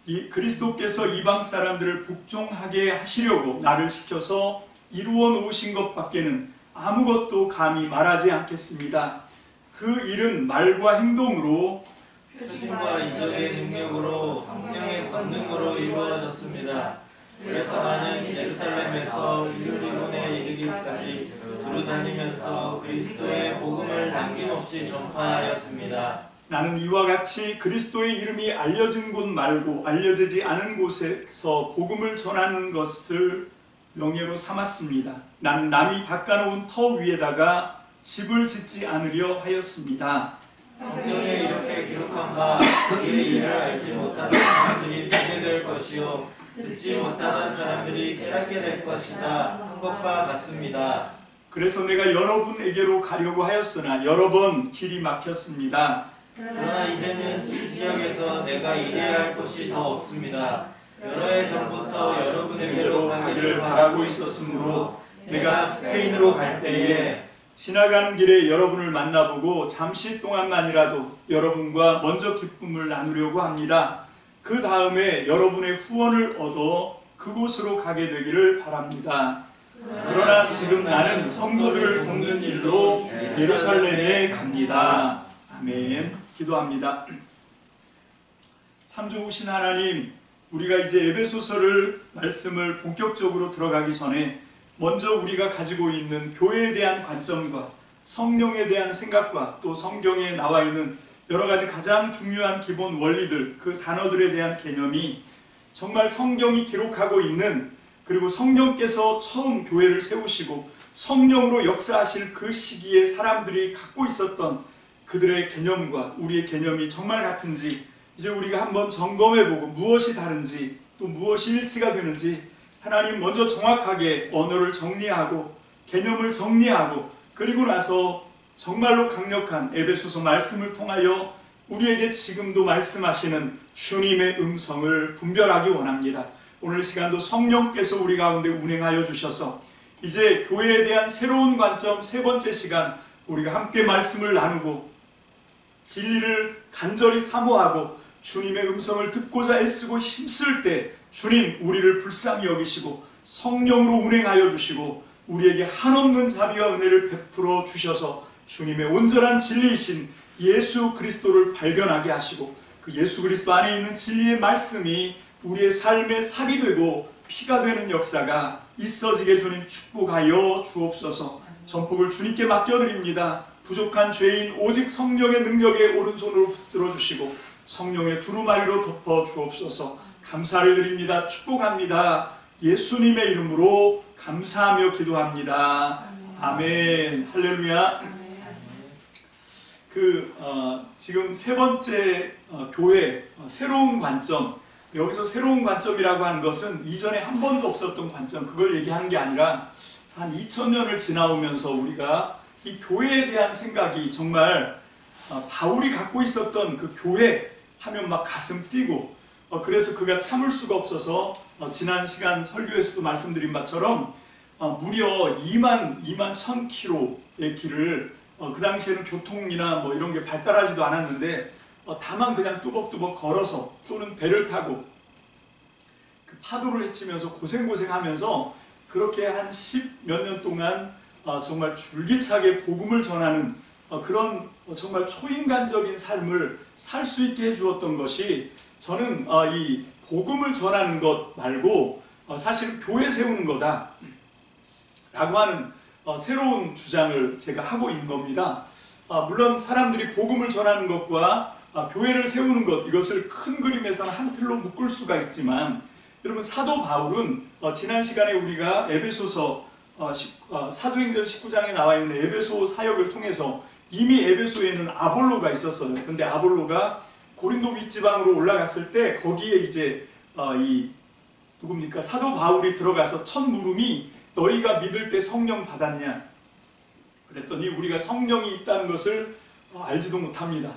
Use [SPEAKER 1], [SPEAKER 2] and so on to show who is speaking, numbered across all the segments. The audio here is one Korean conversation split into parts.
[SPEAKER 1] 이 그리스도께서 이방 사람들을 복종하게 하시려고 나를 시켜서 이루어 놓으신 것밖에는 아무것도 감히 말하지 않겠습니다. 그 일은 말과 행동으로
[SPEAKER 2] 표징과 이적의 능력으로 성령의 권능으로 이루어졌습니다. 그래서 나는 예루살렘에서 일리본에 이르기까지 두루다니면서 그리스도의 복음을 남김없이 전파하였습니다.
[SPEAKER 1] 나는 이와 같이 그리스도의 이름이 알려진 곳 말고 알려지지 않은 곳에서 복음을 전하는 것을 명예로 삼았습니다. 나는 남이 닦아놓은 터 위에다가 집을 짓지 않으려 하였습니다.
[SPEAKER 2] 성경에 이렇게 기록한 바 그의 일을 알지 못하는 사람들이 듣게 될 것이요 듣지 못하는 사람들이 깨닫게 될 것이다 한 것과 같습니다.
[SPEAKER 1] 그래서 내가 여러분에게로 가려고 하였으나 여러 번 길이 막혔습니다.
[SPEAKER 2] 그러나 이제는 이 지역에서 내가 일해야 할 곳이 더 없습니다. 여러 해 전부터 여러분에게로 가기를 바라고 있었으므로 내가 스페인으로 갈 때에
[SPEAKER 1] 지나가는 길에 여러분을 만나보고 잠시 동안만이라도 여러분과 먼저 기쁨을 나누려고 합니다. 그 다음에 여러분의 후원을 얻어 그곳으로 가게 되기를 바랍니다. 그러나 지금 나는 성도들을 돕는 일로 예루살렘에 갑니다. 아멘. 기도합니다. 참 좋으신 하나님, 우리가 이제 에베소서를 말씀을 본격적으로 들어가기 전에 먼저 우리가 가지고 있는 교회에 대한 관점과 성령에 대한 생각과 또 성경에 나와 있는 여러 가지 가장 중요한 기본 원리들, 그 단어들에 대한 개념이 정말 성경이 기록하고 있는, 그리고 성령께서 처음 교회를 세우시고 성령으로 역사하실 그 시기에 사람들이 갖고 있었던 그들의 개념과 우리의 개념이 정말 같은지 이제 우리가 한번 점검해보고 무엇이 다른지 또 무엇이 일치가 되는지 하나님 먼저 정확하게 언어를 정리하고 개념을 정리하고 그리고 나서 정말로 강력한 에베소서 말씀을 통하여 우리에게 지금도 말씀하시는 주님의 음성을 분별하기 원합니다. 오늘 시간도 성령께서 우리 가운데 운행하여 주셔서 이제 교회에 대한 새로운 관점 세 번째 시간 우리가 함께 말씀을 나누고 진리를 간절히 사모하고 주님의 음성을 듣고자 애쓰고 힘쓸 때 주님 우리를 불쌍히 여기시고 성령으로 운행하여 주시고 우리에게 한없는 자비와 은혜를 베풀어 주셔서 주님의 온전한 진리이신 예수 그리스도를 발견하게 하시고 그 예수 그리스도 안에 있는 진리의 말씀이 우리의 삶의 살이 되고 피가 되는 역사가 있어지게 주님 축복하여 주옵소서. 전폭을 주님께 맡겨드립니다. 부족한 죄인 오직 성령의 능력에 오른손으로 붙들어 주시고 성령의 두루마리로 덮어 주옵소서. 감사를 드립니다. 축복합니다. 예수님의 이름으로 감사하며 기도합니다. 아멘. 할렐루야. 지금 세 번째 교회 새로운 관점, 여기서 새로운 관점이라고 하는 것은 이전에 한 번도 없었던 관점, 그걸 얘기하는 게 아니라 한 2000년을 지나오면서 우리가 이 교회에 대한 생각이 정말 바울이 갖고 있었던 그 교회 하면 막 가슴 뛰고 그래서 그가 참을 수가 없어서 지난 시간 설교에서도 말씀드린 바처럼 무려 2만 1000km의 길을 그 당시에는 교통이나 뭐 이런 게 발달하지도 않았는데 다만 그냥 뚜벅뚜벅 걸어서 또는 배를 타고 그 파도를 헤치면서 고생하면서 그렇게 한 10몇 년 동안 정말 줄기차게 복음을 전하는 그런 정말 초인간적인 삶을 살 수 있게 해주었던 것이 저는 이 복음을 전하는 것 말고 사실 교회 세우는 거다 라고 하는 새로운 주장을 제가 하고 있는 겁니다. 물론 사람들이 복음을 전하는 것과 교회를 세우는 것, 이것을 큰 그림에서는 한 틀로 묶을 수가 있지만 여러분 사도 바울은 지난 시간에 우리가 에베소서 사도행전 19장에 나와 있는 에베소 사역을 통해서 이미 에베소에는 아볼로가 있었어요. 근데 아볼로가 고린도 윗지방으로 올라갔을 때 거기에 이제 누굽니까? 사도 바울이 들어가서 첫 물음이 너희가 믿을 때 성령 받았냐? 그랬더니 우리가 성령이 있다는 것을 알지도 못합니다.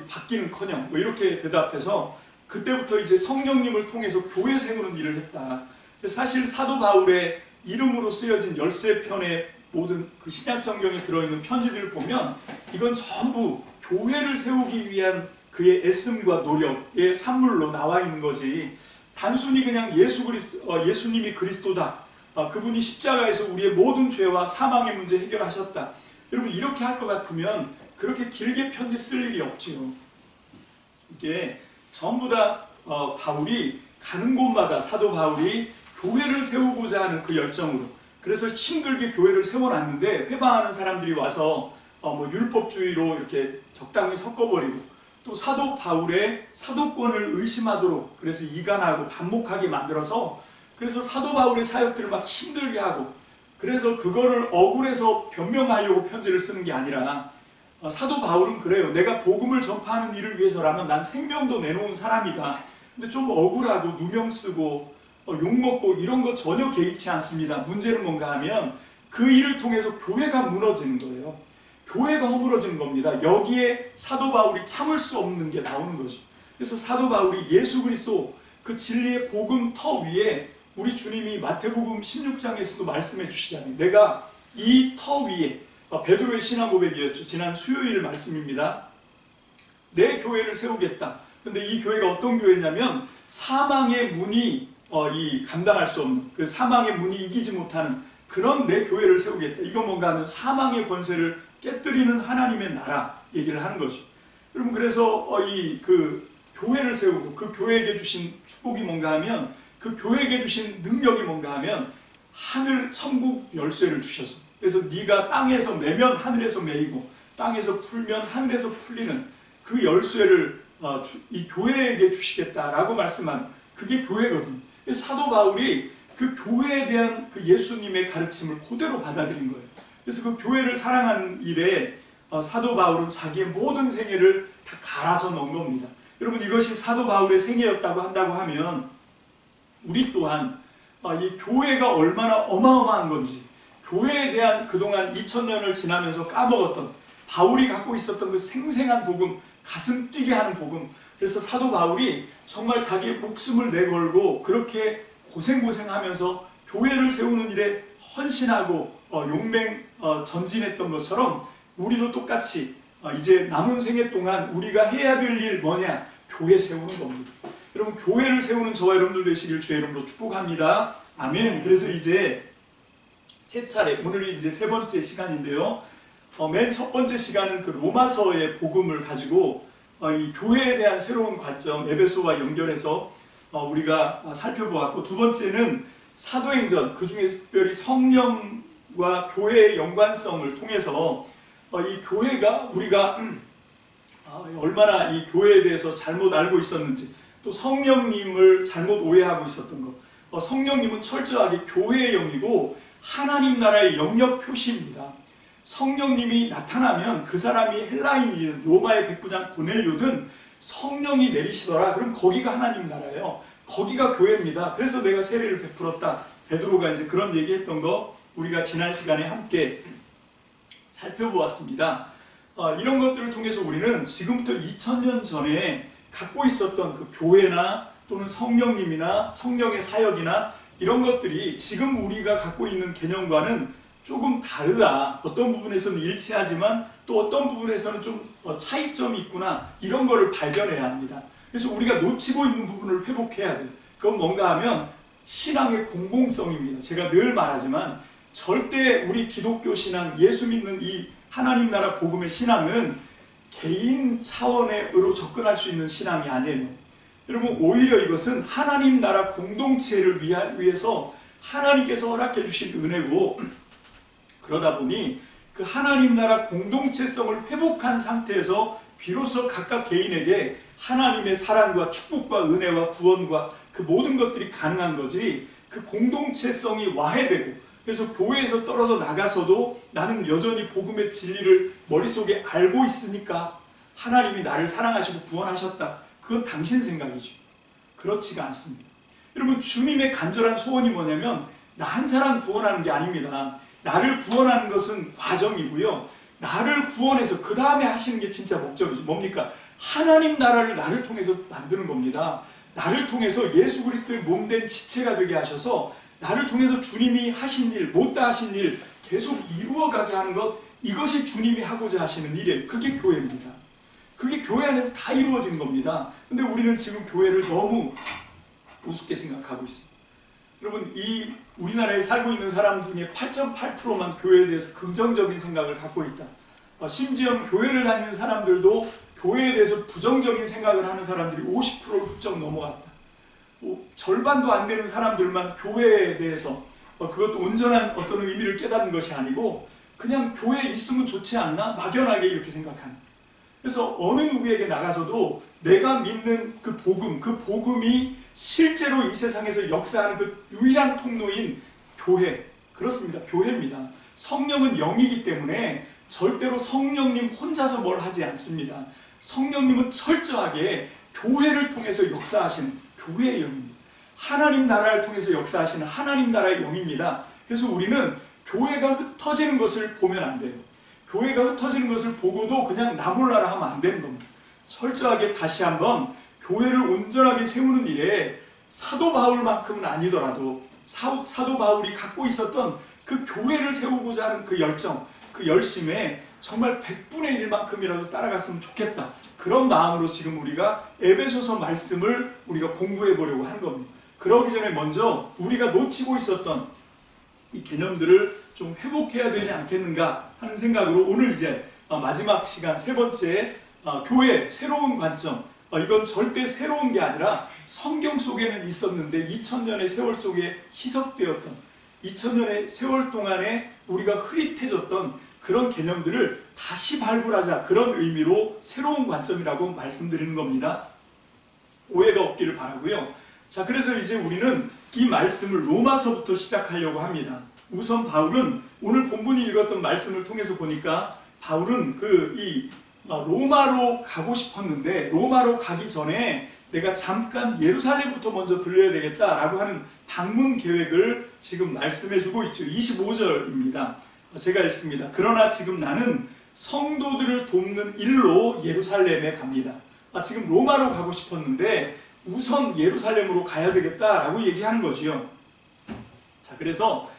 [SPEAKER 1] 받기는커녕 뭐 이렇게 대답해서 그때부터 이제 성령님을 통해서 교회 세우는 일을 했다. 사실 사도 바울의 이름으로 쓰여진 13편의 모든 그 신약 성경에 들어있는 편지들을 보면 이건 전부 교회를 세우기 위한 그의 애씀과 노력의 산물로 나와 있는 것이 단순히 그냥 예수님이 그리스도다, 그분이 십자가에서 우리의 모든 죄와 사망의 문제 해결하셨다, 여러분 이렇게 할 것 같으면 그렇게 길게 편지 쓸 일이 없지요. 이게 전부 다 바울이 가는 곳마다 사도 바울이 교회를 세우고자 하는 그 열정으로, 그래서 힘들게 교회를 세워놨는데 회방하는 사람들이 와서 율법주의로 이렇게 적당히 섞어버리고, 또 사도 바울의 사도권을 의심하도록 그래서 이간하고 반목하게 만들어서, 그래서 사도 바울의 사역들을 막 힘들게 하고, 그래서 그거를 억울해서 변명하려고 편지를 쓰는 게 아니라, 사도 바울은 그래요. 내가 복음을 전파하는 일을 위해서라면 난 생명도 내놓은 사람이다. 근데 좀 억울하고 누명 쓰고 욕먹고 이런 거 전혀 개의치 않습니다. 문제는 뭔가 하면 그 일을 통해서 교회가 무너지는 거예요. 교회가 허물어지는 겁니다. 여기에 사도 바울이 참을 수 없는 게 나오는 거죠. 그래서 사도 바울이 예수 그리스도 그 진리의 복음 터 위에, 우리 주님이 마태복음 16장에서도 말씀해 주시잖아요. 내가 이 터 위에, 베드로의 신앙 고백이었죠. 지난 수요일 말씀입니다. 내 교회를 세우겠다. 근데 이 교회가 어떤 교회냐면 사망의 문이 감당할 수 없는, 그 사망의 문이 이기지 못하는 그런 내 교회를 세우겠다. 이건 뭔가 하면 사망의 권세를 깨뜨리는 하나님의 나라 얘기를 하는 거죠. 여러분, 그래서 그 교회를 세우고 그 교회에게 주신 축복이 뭔가 하면, 그 교회에게 주신 능력이 뭔가 하면 하늘 천국 열쇠를 주셔서, 그래서 네가 땅에서 매면 하늘에서 매이고 땅에서 풀면 하늘에서 풀리는 그 열쇠를 이 교회에게 주시겠다라고 말씀한 그게 교회거든요. 사도 바울이 그 교회에 대한 그 예수님의 가르침을 그대로 받아들인 거예요. 그래서 그 교회를 사랑하는 일에 사도 바울은 자기의 모든 생애를 다 갈아서 넣은 겁니다. 여러분, 이것이 사도 바울의 생애였다고 한다고 하면 우리 또한 이 교회가 얼마나 어마어마한 건지, 교회에 대한 그동안 2000년을 지나면서 까먹었던 바울이 갖고 있었던 그 생생한 복음, 가슴 뛰게 하는 복음, 그래서 사도 바울이 정말 자기의 목숨을 내걸고 그렇게 고생하면서 교회를 세우는 일에 헌신하고 용맹 전진했던 것처럼 우리도 똑같이 이제 남은 생애 동안 우리가 해야 될 일 뭐냐? 교회 세우는 겁니다. 여러분, 교회를 세우는 저와 여러분들 되시길 주의 이름으로 축복합니다. 아멘. 그래서 이제 세 차례, 오늘이 이제 세 번째 시간인데요. 맨 첫 번째 시간은 그 로마서의 복음을 가지고 이 교회에 대한 새로운 관점, 에베소와 연결해서 우리가 살펴보았고, 두 번째는 사도행전, 그 중에 특별히 성령과 교회의 연관성을 통해서 이 교회가 우리가 얼마나 이 교회에 대해서 잘못 알고 있었는지, 또 성령님을 잘못 오해하고 있었던 것. 성령님은 철저하게 교회의 영이고 하나님 나라의 영역 표시입니다. 성령님이 나타나면 그 사람이 헬라인이든 로마의 백부장 고넬료든 성령이 내리시더라. 그럼 거기가 하나님 나라예요. 거기가 교회입니다. 그래서 내가 세례를 베풀었다. 베드로가 이제 그런 얘기했던 거 우리가 지난 시간에 함께 살펴보았습니다. 이런 것들을 통해서 우리는 지금부터 2000년 전에 갖고 있었던 그 교회나 또는 성령님이나 성령의 사역이나 이런 것들이 지금 우리가 갖고 있는 개념과는 조금 다르다. 어떤 부분에서는 일치하지만 또 어떤 부분에서는 좀 차이점이 있구나. 이런 거를 발견해야 합니다. 그래서 우리가 놓치고 있는 부분을 회복해야 돼요. 그건 뭔가 하면 신앙의 공공성입니다. 제가 늘 말하지만 절대 우리 기독교 신앙, 예수 믿는 이 하나님 나라 복음의 신앙은 개인 차원으로 접근할 수 있는 신앙이 아니에요. 여러분, 오히려 이것은 하나님 나라 공동체를 위해서 하나님께서 허락해 주신 은혜고, 그러다 보니 그 하나님 나라 공동체성을 회복한 상태에서 비로소 각각 개인에게 하나님의 사랑과 축복과 은혜와 구원과 그 모든 것들이 가능한 거지, 그 공동체성이 와해되고, 그래서 교회에서 떨어져 나가서도 나는 여전히 복음의 진리를 머릿속에 알고 있으니까 하나님이 나를 사랑하시고 구원하셨다. 그건 당신 생각이죠. 그렇지가 않습니다. 여러분, 주님의 간절한 소원이 뭐냐면 나 한 사람 구원하는 게 아닙니다. 나를 구원하는 것은 과정이고요. 나를 구원해서 그 다음에 하시는 게 진짜 목적이죠. 뭡니까? 하나님 나라를 나를 통해서 만드는 겁니다. 나를 통해서 예수 그리스도의 몸된 지체가 되게 하셔서 나를 통해서 주님이 하신 일, 못다 하신 일 계속 이루어가게 하는 것, 이것이 주님이 하고자 하시는 일이에요. 그게 교회입니다. 그게 교회 안에서 다 이루어진 겁니다. 근데 우리는 지금 교회를 너무 우습게 생각하고 있습니다. 여러분, 이 우리나라에 살고 있는 사람 중에 8.8%만 교회에 대해서 긍정적인 생각을 갖고 있다. 심지어 교회를 다니는 사람들도 교회에 대해서 부정적인 생각을 하는 사람들이 50%를 훌쩍 넘어갔다. 절반도 안 되는 사람들만 교회에 대해서 그것도 온전한 어떤 의미를 깨닫는 것이 아니고 그냥 교회에 있으면 좋지 않나? 막연하게 이렇게 생각하는. 그래서 어느 누구에게 나가서도 내가 믿는 그 복음이 실제로 이 세상에서 역사하는 그 유일한 통로인 교회, 그렇습니다. 교회입니다. 성령은 영이기 때문에 절대로 성령님 혼자서 뭘 하지 않습니다. 성령님은 철저하게 교회를 통해서 역사하시는 교회의 영입니다. 하나님 나라를 통해서 역사하시는 하나님 나라의 영입니다. 그래서 우리는 교회가 흩어지는 것을 보면 안 돼요. 교회가 흩어지는 것을 보고도 그냥 나 몰라라 하면 안 되는 겁니다. 철저하게 다시 한번 교회를 온전하게 세우는 일에 사도 바울만큼은 아니더라도 사도 바울이 갖고 있었던 그 교회를 세우고자 하는 그 열정, 그 열심에 정말 100분의 1만큼이라도 따라갔으면 좋겠다. 그런 마음으로 지금 우리가 에베소서 말씀을 우리가 공부해 보려고 하는 겁니다. 그러기 전에 먼저 우리가 놓치고 있었던 이 개념들을 좀 회복해야 되지 않겠는가 하는 생각으로 오늘 이제 마지막 시간 세 번째 교회 새로운 관점, 이건 절대 새로운 게 아니라 성경 속에는 있었는데 2000년의 세월 속에 희석되었던 2000년의 세월 동안에 우리가 흐릿해졌던 그런 개념들을 다시 발굴하자, 그런 의미로 새로운 관점이라고 말씀드리는 겁니다. 오해가 없기를 바라고요. 자, 그래서 이제 우리는 이 말씀을 로마서부터 시작하려고 합니다. 우선 바울은 오늘 본문이 읽었던 말씀을 통해서 보니까 바울은 로마로 가고 싶었는데 로마로 가기 전에 내가 잠깐 예루살렘부터 먼저 들려야 되겠다라고 하는 방문 계획을 지금 말씀해주고 있죠. 25절입니다. 제가 읽습니다. 그러나 지금 나는 성도들을 돕는 일로 예루살렘에 갑니다. 지금 로마로 가고 싶었는데 우선 예루살렘으로 가야 되겠다라고 얘기하는 거지요. 자, 그래서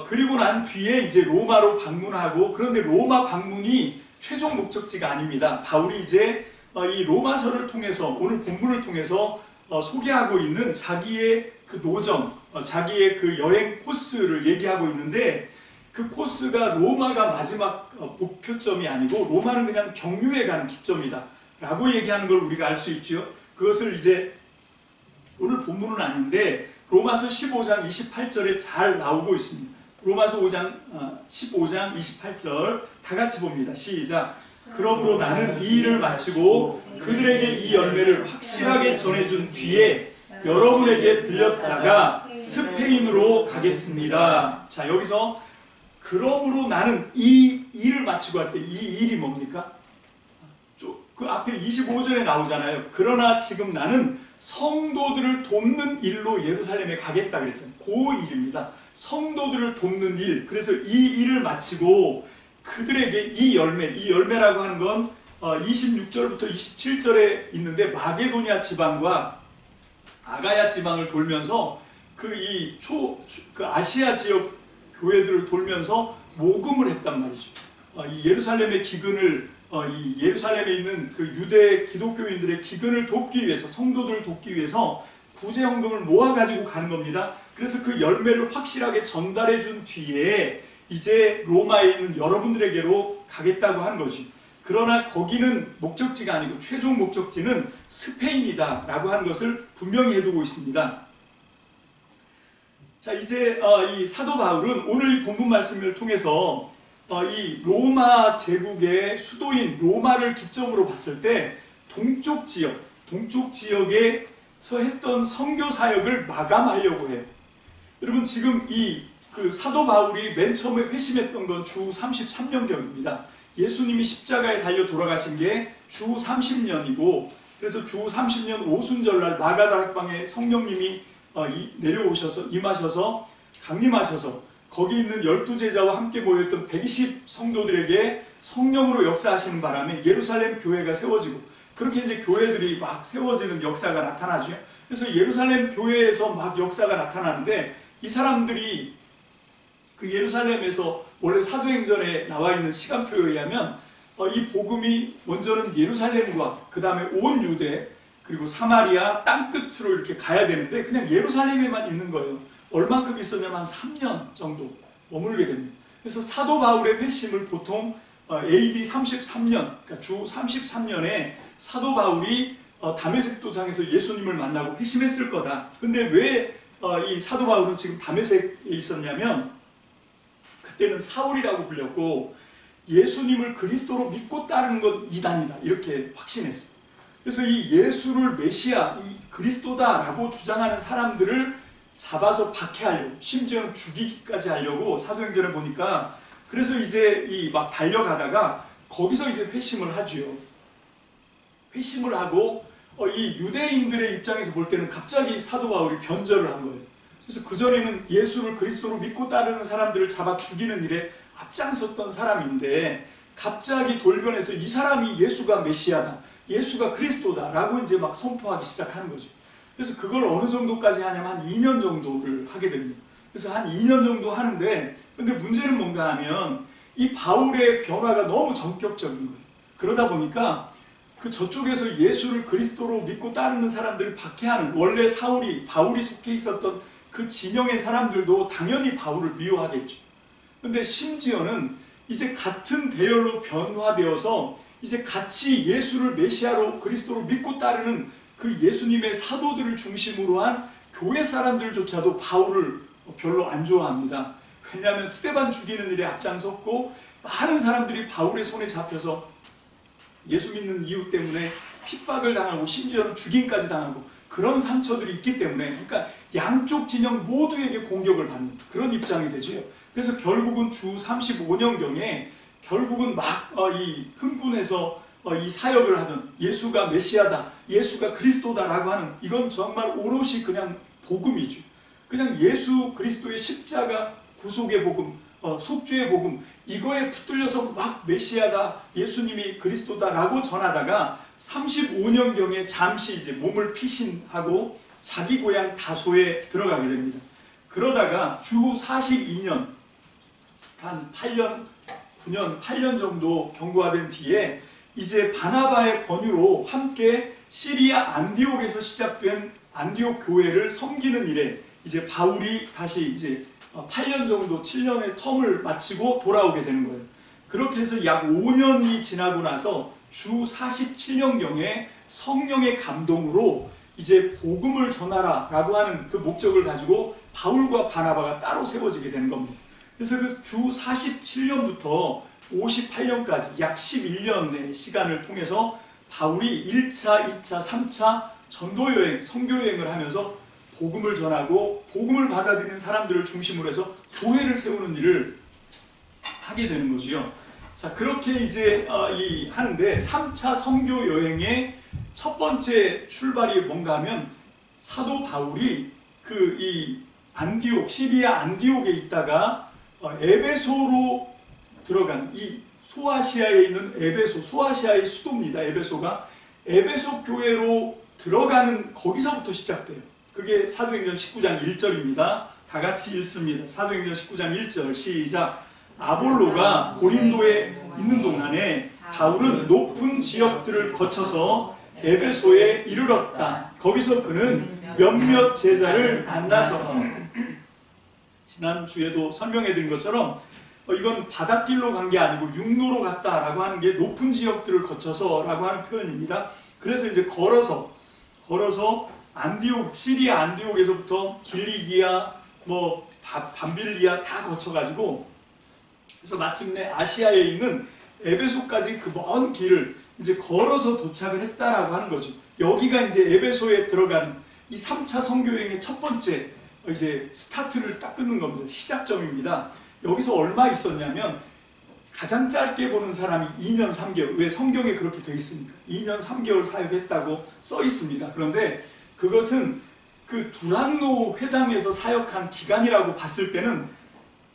[SPEAKER 1] 그리고 난 뒤에 이제 로마로 방문하고, 그런데 로마 방문이 최종 목적지가 아닙니다. 바울이 이제 이 로마서를 통해서, 오늘 본문을 통해서 소개하고 있는 자기의 그 노점, 자기의 그 여행 코스를 얘기하고 있는데, 그 코스가 로마가 마지막 목표점이 아니고 로마는 그냥 경유해 가는 기점이다 라고 얘기하는 걸 우리가 알 수 있죠. 그것을 이제 오늘 본문은 아닌데 로마서 15장 28절에 잘 나오고 있습니다. 로마서 15장 28절 다 같이 봅니다. 시작. 그러므로 나는 이 일을 마치고 그들에게 이 열매를 확실하게 전해준 뒤에 여러분에게 들렸다가 스페인으로 가겠습니다. 자, 여기서 그러므로 나는 이 일을 마치고 할 때 이 일이 뭡니까? 그 앞에 25절에 나오잖아요. 그러나 지금 나는 성도들을 돕는 일로 예루살렘에 가겠다 그랬잖아요. 그 일입니다. 성도들을 돕는 일. 그래서 이 일을 마치고 그들에게 이 열매라고 하는 건 26절부터 27절에 있는데 마게도니아 지방과 아가야 지방을 돌면서 그 아시아 지역 교회들을 돌면서 모금을 했단 말이죠. 이 예루살렘의 기근을 이 예루살렘에 있는 그 유대 기독교인들의 기근을 돕기 위해서, 성도들을 돕기 위해서 구제 헌금을 모아가지고 가는 겁니다. 그래서 그 열매를 확실하게 전달해 준 뒤에 이제 로마에 있는 여러분들에게로 가겠다고 하는 거지. 그러나 거기는 목적지가 아니고 최종 목적지는 스페인이다 라고 하는 것을 분명히 해두고 있습니다. 자, 이제 이 사도 바울은 오늘 이 본문 말씀을 통해서 이 로마 제국의 수도인 로마를 기점으로 봤을 때 동쪽 지역에서 했던 선교 사역을 마감하려고 해요. 여러분, 지금 그 사도 바울이 맨 처음에 회심했던 건 주 33년경입니다. 예수님이 십자가에 달려 돌아가신 게 주 30년이고, 그래서 주 30년 오순절날 마가다락방에 성령님이 내려오셔서 임하셔서 강림하셔서 거기 있는 12제자와 함께 모였던 120 성도들에게 성령으로 역사하시는 바람에 예루살렘 교회가 세워지고, 그렇게 이제 교회들이 막 세워지는 역사가 나타나죠. 그래서 예루살렘 교회에서 막 역사가 나타나는데, 이 사람들이 그 예루살렘에서 원래 사도행전에 나와 있는 시간표에 의하면 이 복음이 먼저는 예루살렘과 그 다음에 온 유대 그리고 사마리아 땅끝으로 이렇게 가야 되는데 그냥 예루살렘에만 있는 거예요. 얼만큼 있었냐면 한 3년 정도 머물게 됩니다. 그래서 사도 바울의 회심을 보통 AD 33년, 그러니까 주 33년에 사도 바울이 다메섹 도상에서 예수님을 만나고 회심했을 거다. 근데 왜 이 사도 바울은 지금 다메섹에 있었냐면 그때는 사울이라고 불렸고 예수님을 그리스도로 믿고 따르는 건 이단이다 이렇게 확신했어요. 그래서 이 예수를 메시아, 이 그리스도다라고 주장하는 사람들을 잡아서 박해하려고 심지어는 죽이기까지 하려고 사도행전에 보니까 그래서 이제 이 막 달려가다가 거기서 이제 회심을 하지요. 회심을 하고 이 유대인들의 입장에서 볼 때는 갑자기 사도 바울이 변절을 한 거예요. 그래서 그전에는 예수를 그리스도로 믿고 따르는 사람들을 잡아 죽이는 일에 앞장섰던 사람인데 갑자기 돌변해서 이 사람이 예수가 메시아다, 예수가 그리스도다 라고 이제 막 선포하기 시작하는 거죠. 그래서 그걸 어느 정도까지 하냐면 한 2년 정도를 하게 됩니다. 그래서 한 2년 정도 하는데 근데 문제는 뭔가 하면 이 바울의 변화가 너무 전격적인 거예요. 그러다 보니까 그 저쪽에서 예수를 그리스도로 믿고 따르는 사람들을 박해하는 원래 바울이 속해 있었던 그 진영의 사람들도 당연히 바울을 미워하겠죠. 근데 심지어는 이제 같은 대열로 변화되어서 이제 같이 예수를 메시아로 그리스도로 믿고 따르는 그 예수님의 사도들을 중심으로 한 교회 사람들조차도 바울을 별로 안 좋아합니다. 왜냐하면 스데반 죽이는 일에 앞장섰고 많은 사람들이 바울의 손에 잡혀서 예수 믿는 이유 때문에 핍박을 당하고 심지어는 죽임까지 당하고 그런 상처들이 있기 때문에 그러니까 양쪽 진영 모두에게 공격을 받는 그런 입장이 되죠. 그래서 결국은 주 35년경에 결국은 막 이 흥분해서 이 사역을 하던 예수가 메시아다, 예수가 그리스도다라고 하는 이건 정말 오롯이 그냥 복음이죠. 그냥 예수 그리스도의 십자가 구속의 복음, 속죄의 복음 이거에 붙들려서 막 메시아다, 예수님이 그리스도다라고 전하다가 35년경에 잠시 이제 몸을 피신하고 자기 고향 다소에 들어가게 됩니다. 그러다가 주 42년 한 8년 정도 경과된 뒤에 이제 바나바의 권유로 함께 시리아 안디옥에서 시작된 안디옥 교회를 섬기는 일에 이제 바울이 다시 이제 8년 정도 7년의 텀을 마치고 돌아오게 되는 거예요. 그렇게 해서 약 5년이 지나고 나서 주 47년경에 성령의 감동으로 이제 복음을 전하라라고 하는 그 목적을 가지고 바울과 바나바가 따로 세워지게 되는 겁니다. 그래서 그 주 47년부터 58년까지 약 11년의 시간을 통해서 바울이 1차, 2차, 3차 전도여행, 선교여행을 하면서 복음을 전하고 복음을 받아들이는 사람들을 중심으로 해서 교회를 세우는 일을 하게 되는 거지요. 자, 그렇게 이제 하는데 3차 선교여행의 첫 번째 출발이 뭔가 하면 사도 바울이 이 안디옥, 시리아 안디옥에 있다가 에베소로 들어간 이 소아시아에 있는 에베소, 소아시아의 수도입니다. 에베소가 에베소 교회로 들어가는 거기서부터 시작돼요. 그게 사도행전 19장 1절입니다. 다 같이 읽습니다. 사도행전 19장 1절 시작. 아볼로가 고린도에 있는 동안에 바울은 높은 지역들을 거쳐서 에베소에 이르렀다. 거기서 그는 몇몇 제자를 만나서 지난 주에도 설명해 드린 것처럼 이건 바닷길로 간 게 아니고 육로로 갔다라고 하는 게 높은 지역들을 거쳐서라고 하는 표현입니다. 그래서 이제 걸어서 안디옥, 시리아 안디옥에서부터 길리기아, 밤빌리아 다 거쳐가지고 그래서 마침내 아시아에 있는 에베소까지 그 먼 길을 이제 걸어서 도착을 했다라고 하는 거죠. 여기가 이제 에베소에 들어가는 이 3차 선교여행의 첫 번째 이제 스타트를 딱 끊는 겁니다. 시작점입니다. 여기서 얼마 있었냐면 가장 짧게 보는 사람이 2년 3개월. 왜 성경에 그렇게 돼 있습니까? 2년 3개월 사역했다고 써 있습니다. 그런데 그것은 그 두란노 회당에서 사역한 기간이라고 봤을 때는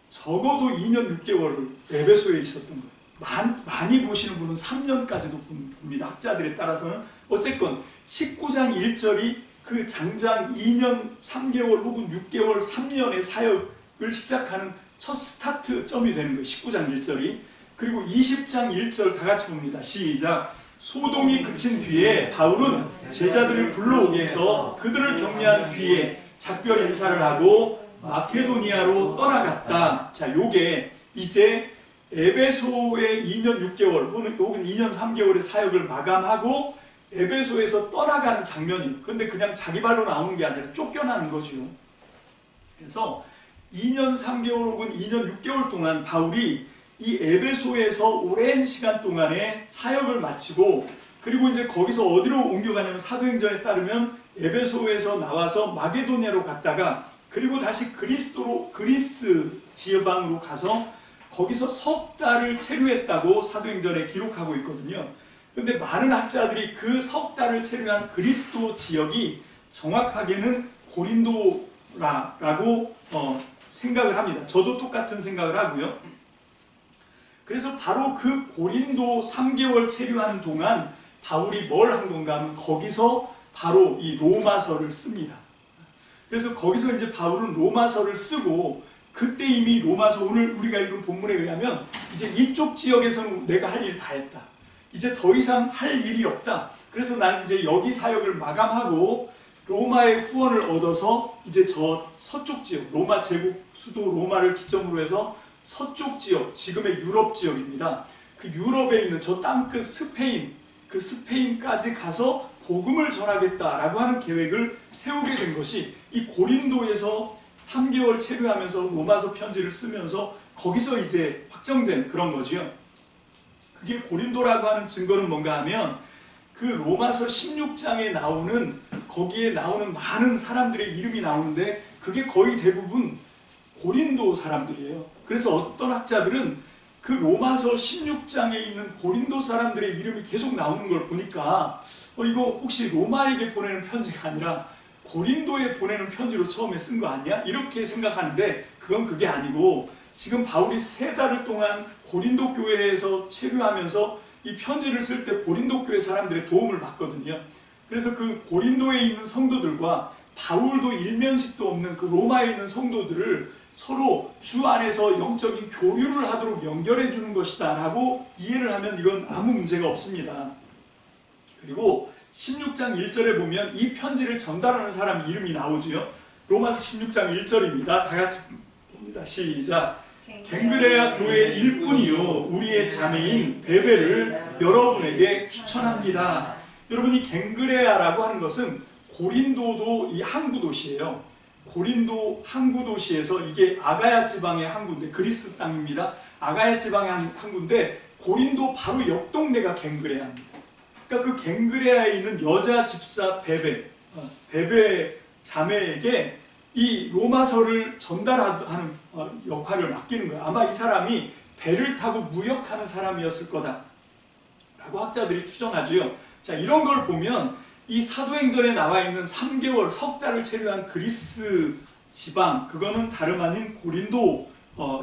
[SPEAKER 1] 적어도 2년 6개월을 에베소에 있었던 거예요. 많이 보시는 분은 3년까지도 봅니다. 학자들에 따라서는. 어쨌건 19장 1절이 그 장장 2년 3개월 혹은 6개월 3년의 사역을 시작하는 첫 스타트점이 되는 거예요. 19장 1절이. 그리고 20장 1절 다 같이 봅니다. 시작. 소동이 그친 뒤에 바울은 제자들을 불러오게 해서 그들을 격려한 뒤에 작별 인사를 하고 마케도니아로 떠나갔다. 자, 요게 이제 에베소의 2년 6개월 혹은 2년 3개월의 사역을 마감하고 에베소에서 떠나가는 장면이, 근데 그냥 자기 발로 나오는 게 아니라 쫓겨나는 거죠. 그래서 2년 3개월 혹은 2년 6개월 동안 바울이 이 에베소에서 오랜 시간 동안에 사역을 마치고, 그리고 이제 거기서 어디로 옮겨가냐면 사도행전에 따르면 에베소에서 나와서 마게도니아로 갔다가 그리고 다시 그리스 지방으로 가서 거기서 석 달을 체류했다고 사도행전에 기록하고 있거든요. 근데 많은 학자들이 그 석 달을 체류한 그리스도 지역이 정확하게는 고린도라고 생각을 합니다. 저도 똑같은 생각을 하고요. 그래서 바로 그 고린도 3개월 체류하는 동안 바울이 뭘 한 건가 하면 거기서 바로 이 로마서를 씁니다. 그래서 거기서 이제 바울은 로마서를 쓰고, 그때 이미 로마서, 오늘 우리가 읽은 본문에 의하면 이제 이쪽 지역에서는 내가 할 일 다 했다. 이제 더 이상 할 일이 없다. 그래서 난 이제 여기 사역을 마감하고 로마의 후원을 얻어서 이제 저 서쪽 지역, 로마 제국 수도 로마를 기점으로 해서 서쪽 지역, 지금의 유럽 지역입니다. 그 유럽에 있는 저 땅끝 스페인, 그 스페인까지 가서 복음을 전하겠다라고 하는 계획을 세우게 된 것이 이 고린도에서 3개월 체류하면서 로마서 편지를 쓰면서 거기서 이제 확정된 그런 거지요. 그게 고린도라고 하는 증거는 뭔가 하면 그 로마서 16장에 나오는, 거기에 나오는 많은 사람들의 이름이 나오는데 그게 거의 대부분 고린도 사람들이에요. 그래서 어떤 학자들은 그 로마서 16장에 있는 고린도 사람들의 이름이 계속 나오는 걸 보니까 이거 혹시 로마에게 보내는 편지가 아니라 고린도에 보내는 편지로 처음에 쓴 거 아니야? 이렇게 생각하는데 그건 그게 아니고, 지금 바울이 3달을 동안 고린도 교회에서 체류하면서 이 편지를 쓸 때 고린도 교회 사람들의 도움을 받거든요. 그래서 그 고린도에 있는 성도들과 바울도 일면식도 없는 그 로마에 있는 성도들을 서로 주 안에서 영적인 교류를 하도록 연결해 주는 것이다 라고 이해를 하면 이건 아무 문제가 없습니다. 그리고 16장 1절에 보면 이 편지를 전달하는 사람 이름이 나오지요. 로마서 16장 1절입니다. 다 같이 봅니다. 시작. 갱그레아 교회 일꾼이요 우리의 자매인 베베를 여러분에게 추천합니다. 여러분, 이 갱그레아라고 하는 것은 고린도도 이 항구 도시예요. 고린도 항구 도시에서, 이게 아가야 지방의 항구인데, 그리스 땅입니다. 아가야 지방의 항구인데 고린도 바로 옆 동네가 갱그레아입니다. 그러니까 그 갱그레아에 있는 여자 집사 베베 자매에게 이 로마서를 전달하는 역할을 맡기는 거예요. 아마 이 사람이 배를 타고 무역하는 사람이었을 거다 라고 학자들이 추정하죠. 자, 이런 걸 보면 이 사도행전에 나와 있는 3개월, 석 달을 체류한 그리스 지방, 그거는 다름 아닌 고린도,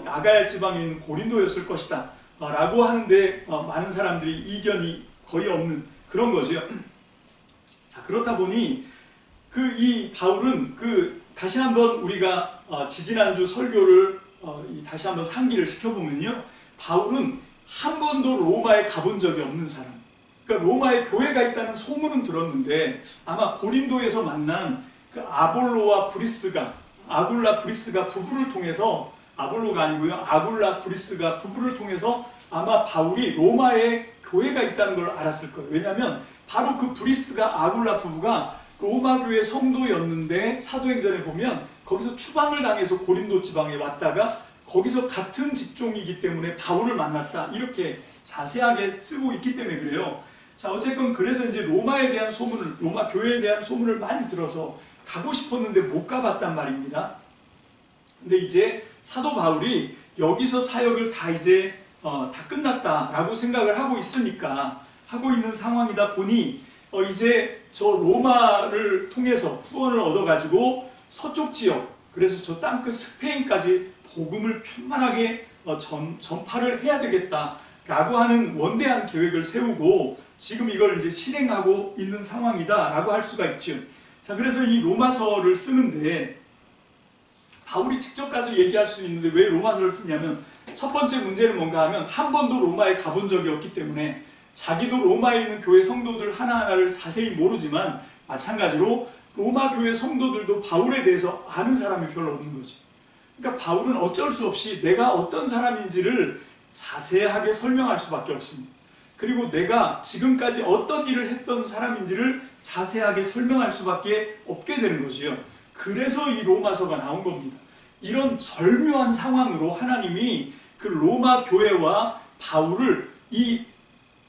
[SPEAKER 1] 아가야 지방에 있는 고린도였을 것이다 라고 하는데 많은 사람들이 이견이 거의 없는 그런 거죠. 자, 그렇다 보니 이 바울은 다시 한번 우리가 지지난주 설교를 다시 한번 상기를 시켜보면요, 바울은 한 번도 로마에 가본 적이 없는 사람. 그러니까 로마에 교회가 있다는 소문은 들었는데 아마 고린도에서 만난 그 아굴라 브리스가 부부를 통해서, 아볼로가 아니고요, 아굴라 브리스가 부부를 통해서 아마 바울이 로마에 교회가 있다는 걸 알았을 거예요. 왜냐하면 바로 그 브리스가, 아굴라 부부가 로마 교회 성도였는데 사도행전에 보면 거기서 추방을 당해서 고린도 지방에 왔다가 거기서 같은 직종이기 때문에 바울을 만났다, 이렇게 자세하게 쓰고 있기 때문에 그래요. 자, 어쨌건 그래서 이제 로마에 대한 소문을, 로마 교회에 대한 소문을 많이 들어서 가고 싶었는데 못 가봤단 말입니다. 근데 이제 사도 바울이 여기서 사역을 다 이제 다 끝났다라고 생각을 하고 있으니까, 하고 있는 상황이다 보니 이제 저 로마를 통해서 후원을 얻어가지고 서쪽 지역, 그래서 저 땅끝 스페인까지 복음을 편만하게 전파를 해야 되겠다라고 하는 원대한 계획을 세우고 지금 이걸 이제 실행하고 있는 상황이다라고 할 수가 있죠. 자, 그래서 이 로마서를 쓰는데 바울이 직접 가서 얘기할 수 있는데 왜 로마서를 쓰냐면, 첫 번째 문제는 뭔가 하면 한 번도 로마에 가본 적이 없기 때문에 자기도 로마에 있는 교회 성도들 하나하나를 자세히 모르지만, 마찬가지로 로마 교회 성도들도 바울에 대해서 아는 사람이 별로 없는 거죠. 그러니까 바울은 어쩔 수 없이 내가 어떤 사람인지를 자세하게 설명할 수밖에 없습니다. 그리고 내가 지금까지 어떤 일을 했던 사람인지를 자세하게 설명할 수밖에 없게 되는 것이요. 그래서 이 로마서가 나온 겁니다. 이런 절묘한 상황으로 하나님이 그 로마 교회와 바울을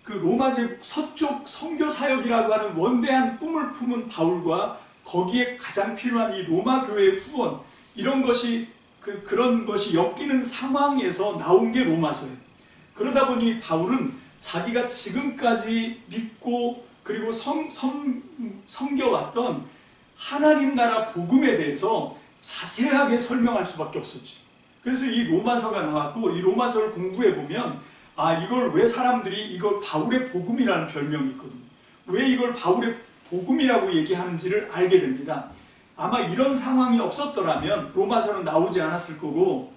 [SPEAKER 1] 그 로마 제국 서쪽 선교 사역이라고 하는 원대한 꿈을 품은 바울과 거기에 가장 필요한 이 로마 교회의 후원, 이런 것이 그런 것이 엮이는 상황에서 나온 게 로마서예요. 그러다 보니 바울은 자기가 지금까지 믿고 그리고 섬겨왔던 하나님 나라 복음에 대해서 자세하게 설명할 수밖에 없었죠. 그래서 이 로마서가 나왔고, 이 로마서를 공부해 보면 이걸 왜 사람들이 이걸 바울의 복음이라는 별명이 있거든요. 왜 이걸 바울의 복음이라고 얘기하는지를 알게 됩니다. 아마 이런 상황이 없었더라면 로마서는 나오지 않았을 거고,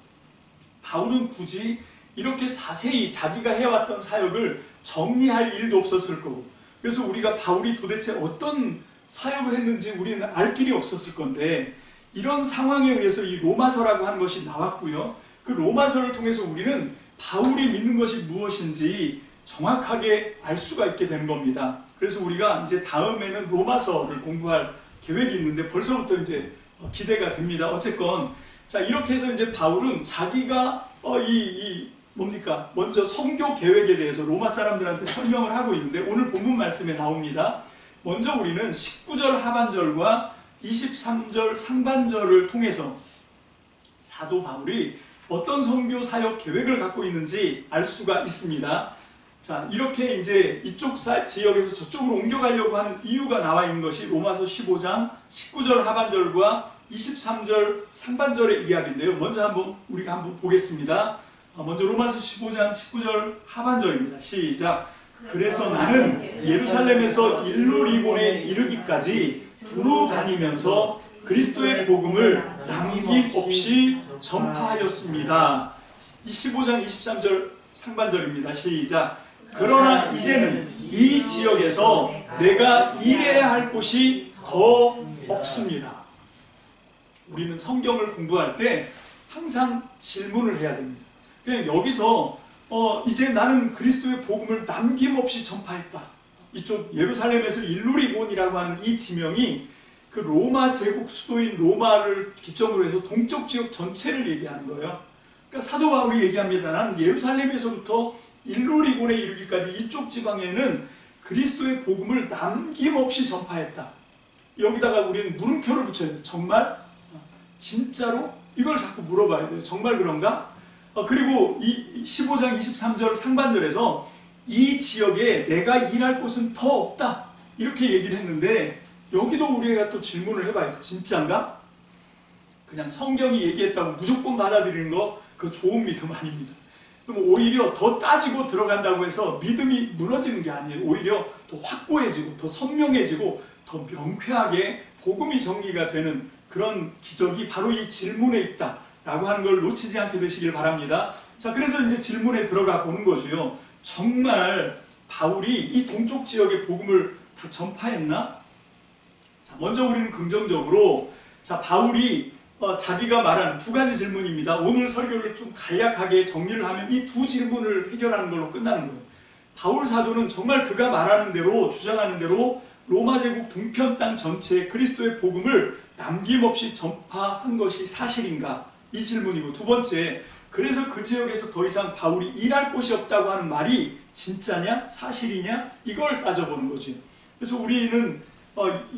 [SPEAKER 1] 바울은 굳이 이렇게 자세히 자기가 해왔던 사역을 정리할 일도 없었을 거고, 그래서 우리가 바울이 도대체 어떤 사역을 했는지 우리는 알 길이 없었을 건데, 이런 상황에 의해서 이 로마서라고 하는 것이 나왔고요. 그 로마서를 통해서 우리는 바울이 믿는 것이 무엇인지 정확하게 알 수가 있게 되는 겁니다. 그래서 우리가 이제 다음에는 로마서를 공부할 계획이 있는데 벌써부터 이제 기대가 됩니다. 어쨌건 자, 이렇게 해서 이제 바울은 자기가 먼저 선교 계획에 대해서 로마 사람들한테 설명을 하고 있는데, 오늘 본문 말씀에 나옵니다. 먼저 우리는 19절 하반절과 23절 상반절을 통해서 사도 바울이 어떤 선교 사역 계획을 갖고 있는지 알 수가 있습니다. 자, 이렇게 이제 이쪽 지역에서 저쪽으로 옮겨가려고 하는 이유가 나와 있는 것이 로마서 15장 19절 하반절과 23절 상반절의 이야기인데요. 먼저 우리가 한번 보겠습니다. 먼저 로마서 15장 19절 하반절입니다. 시작. 그래서 나는 예루살렘에서 일루리곤에 이르기까지 두루 다니면서 그리스도의 복음을 남김없이 전파하였습니다. 이 15장 23절 상반절입니다. 시작. 그러나 이제는 이 지역에서 내가 일해야 할 곳이 더 없습니다. 우리는 성경을 공부할 때 항상 질문을 해야 됩니다. 그냥 여기서 이제 나는 그리스도의 복음을 남김없이 전파했다. 이쪽 예루살렘에서 일루리곤이라고 하는 이 지명이 그 로마 제국 수도인 로마를 기점으로 해서 동쪽 지역 전체를 얘기하는 거예요. 그러니까 사도 바울이 얘기합니다. 나는 예루살렘에서부터 일루리곤에 이르기까지 이쪽 지방에는 그리스도의 복음을 남김없이 전파했다. 여기다가 우리는 물음표를 붙여야 돼요. 정말? 진짜로? 이걸 자꾸 물어봐야 돼요. 정말 그런가? 그리고 이 15장 23절 상반절에서 이 지역에 내가 일할 곳은 더 없다. 이렇게 얘기를 했는데, 여기도 우리가 또 질문을 해봐요. 진짜인가? 그냥 성경이 얘기했다고 무조건 받아들이는 거, 그거 좋은 믿음 아닙니다. 그럼 오히려 더 따지고 들어간다고 해서 믿음이 무너지는 게 아니에요. 오히려 더 확고해지고 더 선명해지고 더 명쾌하게 복음이 정리가 되는 그런 기적이 바로 이 질문에 있다 라고 하는 걸 놓치지 않게 되시길 바랍니다. 자, 그래서 이제 질문에 들어가 보는 거죠. 정말 바울이 이 동쪽 지역의 복음을 다 전파했나? 자, 먼저 우리는 긍정적으로, 자, 바울이 자기가 말한 두 가지 질문입니다. 오늘 설교를 좀 간략하게 정리를 하면 이 두 질문을 해결하는 걸로 끝나는 거예요. 바울 사도는 정말 그가 말하는 대로, 주장하는 대로 로마 제국 동편 땅 전체에 그리스도의 복음을 남김없이 전파한 것이 사실인가? 이 질문이고, 두 번째, 그래서 그 지역에서 더 이상 바울이 일할 곳이 없다고 하는 말이 진짜냐? 사실이냐? 이걸 따져보는 거지. 그래서 우리는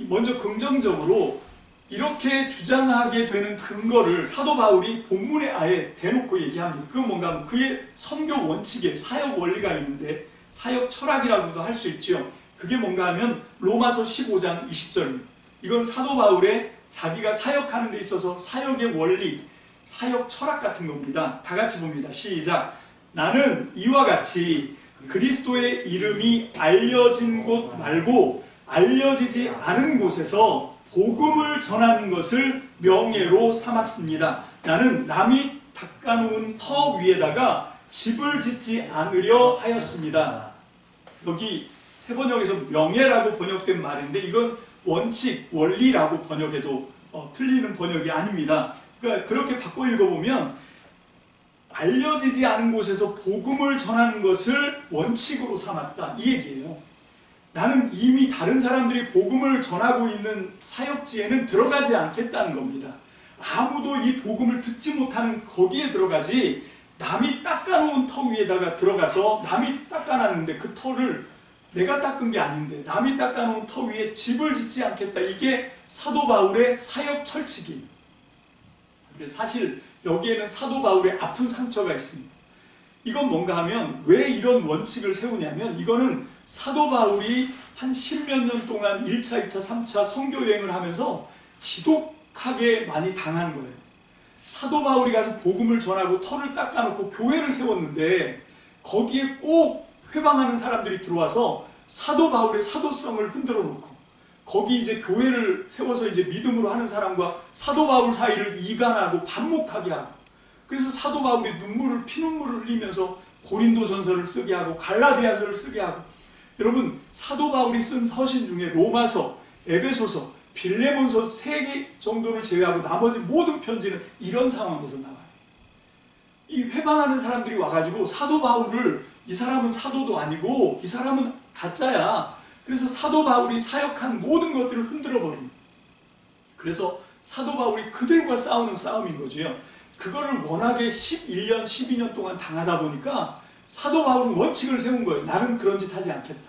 [SPEAKER 1] 먼저 긍정적으로 이렇게 주장하게 되는 근거를 사도 바울이 본문에 아예 대놓고 얘기합니다. 그건 뭔가 하면 그의 선교 원칙에 사역 원리가 있는데, 사역 철학이라고도 할 수 있죠. 그게 뭔가 하면 로마서 15장 20절입니다. 이건 사도 바울의 자기가 사역하는 데 있어서 사역의 원리, 사역 철학 같은 겁니다. 다 같이 봅니다. 시작. 나는 이와 같이 그리스도의 이름이 알려진 곳 말고 알려지지 않은 곳에서 복음을 전하는 것을 명예로 삼았습니다. 나는 남이 닦아놓은 터 위에다가 집을 짓지 않으려 하였습니다. 여기 세번역에서 명예라고 번역된 말인데 이건 원칙, 원리라고 번역해도 틀리는 번역이 아닙니다. 그러니까 그렇게 바꿔 읽어보면 알려지지 않은 곳에서 복음을 전하는 것을 원칙으로 삼았다, 이 얘기예요. 나는 이미 다른 사람들이 복음을 전하고 있는 사역지에는 들어가지 않겠다는 겁니다. 아무도 이 복음을 듣지 못하는 거기에 들어가지, 남이 닦아놓은 터 위에다가 들어가서 남이 닦아놨는데 그 터를 내가 닦은 게 아닌데 남이 닦아놓은 터 위에 집을 짓지 않겠다. 이게 사도 바울의 사역 철칙이에요. 근데 사실 여기에는 사도 바울의 아픈 상처가 있습니다. 이건 뭔가 하면 왜 이런 원칙을 세우냐면 이거는 사도 바울이 한 10몇 년 동안 1차, 2차, 3차 선교여행을 하면서 지독하게 많이 당한 거예요. 사도 바울이 가서 복음을 전하고 터를 닦아놓고 교회를 세웠는데 거기에 꼭 회방하는 사람들이 들어와서 사도 바울의 사도성을 흔들어 놓고 거기 이제 교회를 세워서 이제 믿음으로 하는 사람과 사도 바울 사이를 이간하고 반목하게 하고, 그래서 사도 바울이 피눈물을 흘리면서 고린도전서를 쓰게 하고 갈라디아서를 쓰게 하고, 여러분 사도 바울이 쓴 서신 중에 로마서, 에베소서, 빌레몬서 3개 정도를 제외하고 나머지 모든 편지는 이런 상황에서 나와요. 이 회방하는 사람들이 와가지고 사도 바울을, 이 사람은 사도도 아니고 이 사람은 가짜야, 그래서 사도 바울이 사역한 모든 것들을 흔들어 버립니다. 그래서 사도 바울이 그들과 싸우는 싸움인 거죠. 그거를 워낙에 11년, 12년 동안 당하다 보니까 사도 바울은 원칙을 세운 거예요. 나는 그런 짓 하지 않겠다.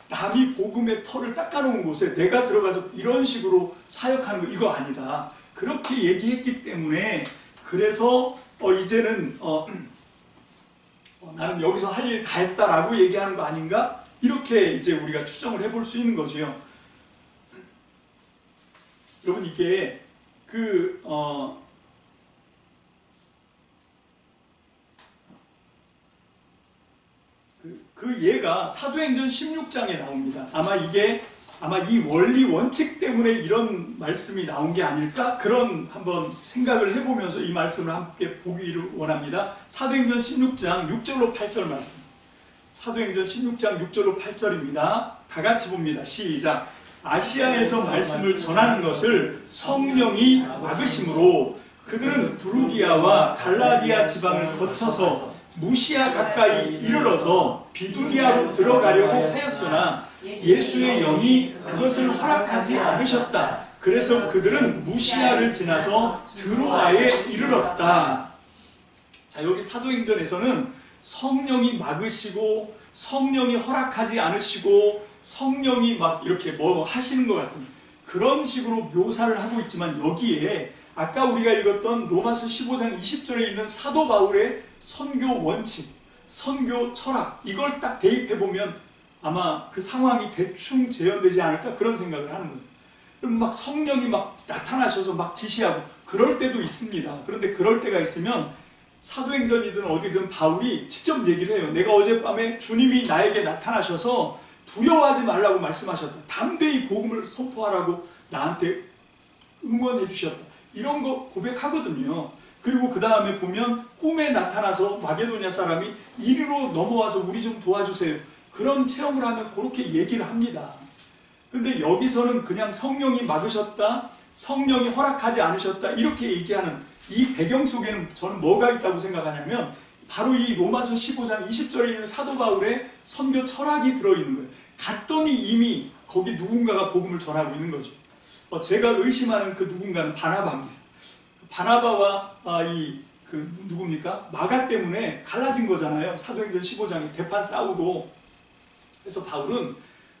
[SPEAKER 1] 남이 복음의 터를 닦아놓은 곳에 내가 들어가서 이런 식으로 사역하는 거 이거 아니다. 그렇게 얘기했기 때문에 그래서 이제는 나는 여기서 할 일 다 했다라고 얘기하는 거 아닌가? 이렇게 이제 우리가 추정을 해볼 수 있는 거죠. 여러분 이게 그 예가 사도행전 16장에 나옵니다. 아마 이 원리 원칙 때문에 이런 말씀이 나온 게 아닐까? 그런 한번 생각을 해보면서 이 말씀을 함께 보기를 원합니다. 사도행전 16장 6절로 8절 말씀. 사도행전 16장 6절로 8절입니다. 다 같이 봅니다. 시작. 아시아에서 말씀을 전하는 것을 성령이 막으심으로 그들은 부르기아와 갈라디아 지방을 거쳐서 무시아 가까이 이르러서 비두니아로 들어가려고 하였으나 예수의 영이 그것을 허락하지 않으셨다. 그래서 그들은 무시아를 지나서 드로아에 이르렀다. 자, 여기 사도행전에서는 성령이 막으시고 성령이 허락하지 않으시고 성령이 막 이렇게 뭐 하시는 것 같은 그런 식으로 묘사를 하고 있지만, 여기에 아까 우리가 읽었던 로마서 15장 20절에 있는 사도 바울의 선교 원칙, 선교 철학, 이걸 딱 대입해보면 아마 그 상황이 대충 재현되지 않을까 그런 생각을 하는 거예요. 그럼 막 성령이 막 나타나셔서 막 지시하고 그럴 때도 있습니다. 그런데 그럴 때가 있으면 사도행전이든 어디든 바울이 직접 얘기를 해요. 내가 어젯밤에 주님이 나에게 나타나셔서 두려워하지 말라고 말씀하셨다. 담대히 복음을 선포하라고 나한테 응원해 주셨다. 이런 거 고백하거든요. 그리고 그 다음에 보면 꿈에 나타나서 마게도냐 사람이 이리로 넘어와서 우리 좀 도와주세요. 그런 체험을 하면 그렇게 얘기를 합니다. 근데 여기서는 그냥 성령이 막으셨다, 성령이 허락하지 않으셨다 이렇게 얘기하는 이 배경 속에는 저는 뭐가 있다고 생각하냐면 바로 이 로마서 15장 20절에 있는 사도 바울의 선교 철학이 들어있는 거예요. 갔더니 이미 거기 누군가가 복음을 전하고 있는 거죠. 제가 의심하는 그 누군가는 바나바입니다. 바나바와 누굽니까? 마가 때문에 갈라진 거잖아요. 사도행전 15장에 대판 싸우고. 그래서 바울은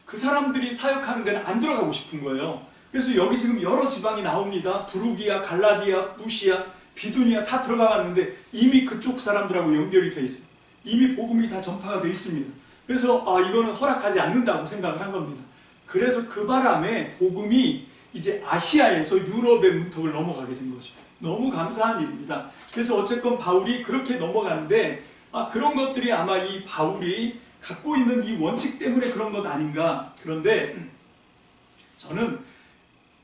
[SPEAKER 1] 그 사람들이 사역하는 데는 안 들어가고 싶은 거예요. 그래서 여기 지금 여러 지방이 나옵니다. 부르기아, 갈라디아, 무시아, 비두니아 다 들어가봤는데 이미 그쪽 사람들하고 연결이 돼 있어요. 이미 복음이 다 전파가 돼 있습니다. 그래서 이거는 허락하지 않는다고 생각을 한 겁니다. 그래서 그 바람에 복음이 이제 아시아에서 유럽의 문턱을 넘어가게 된 거죠. 너무 감사한 일입니다. 그래서 어쨌건 바울이 그렇게 넘어가는데 그런 것들이 아마 이 바울이 갖고 있는 이 원칙 때문에 그런 것 아닌가. 그런데 저는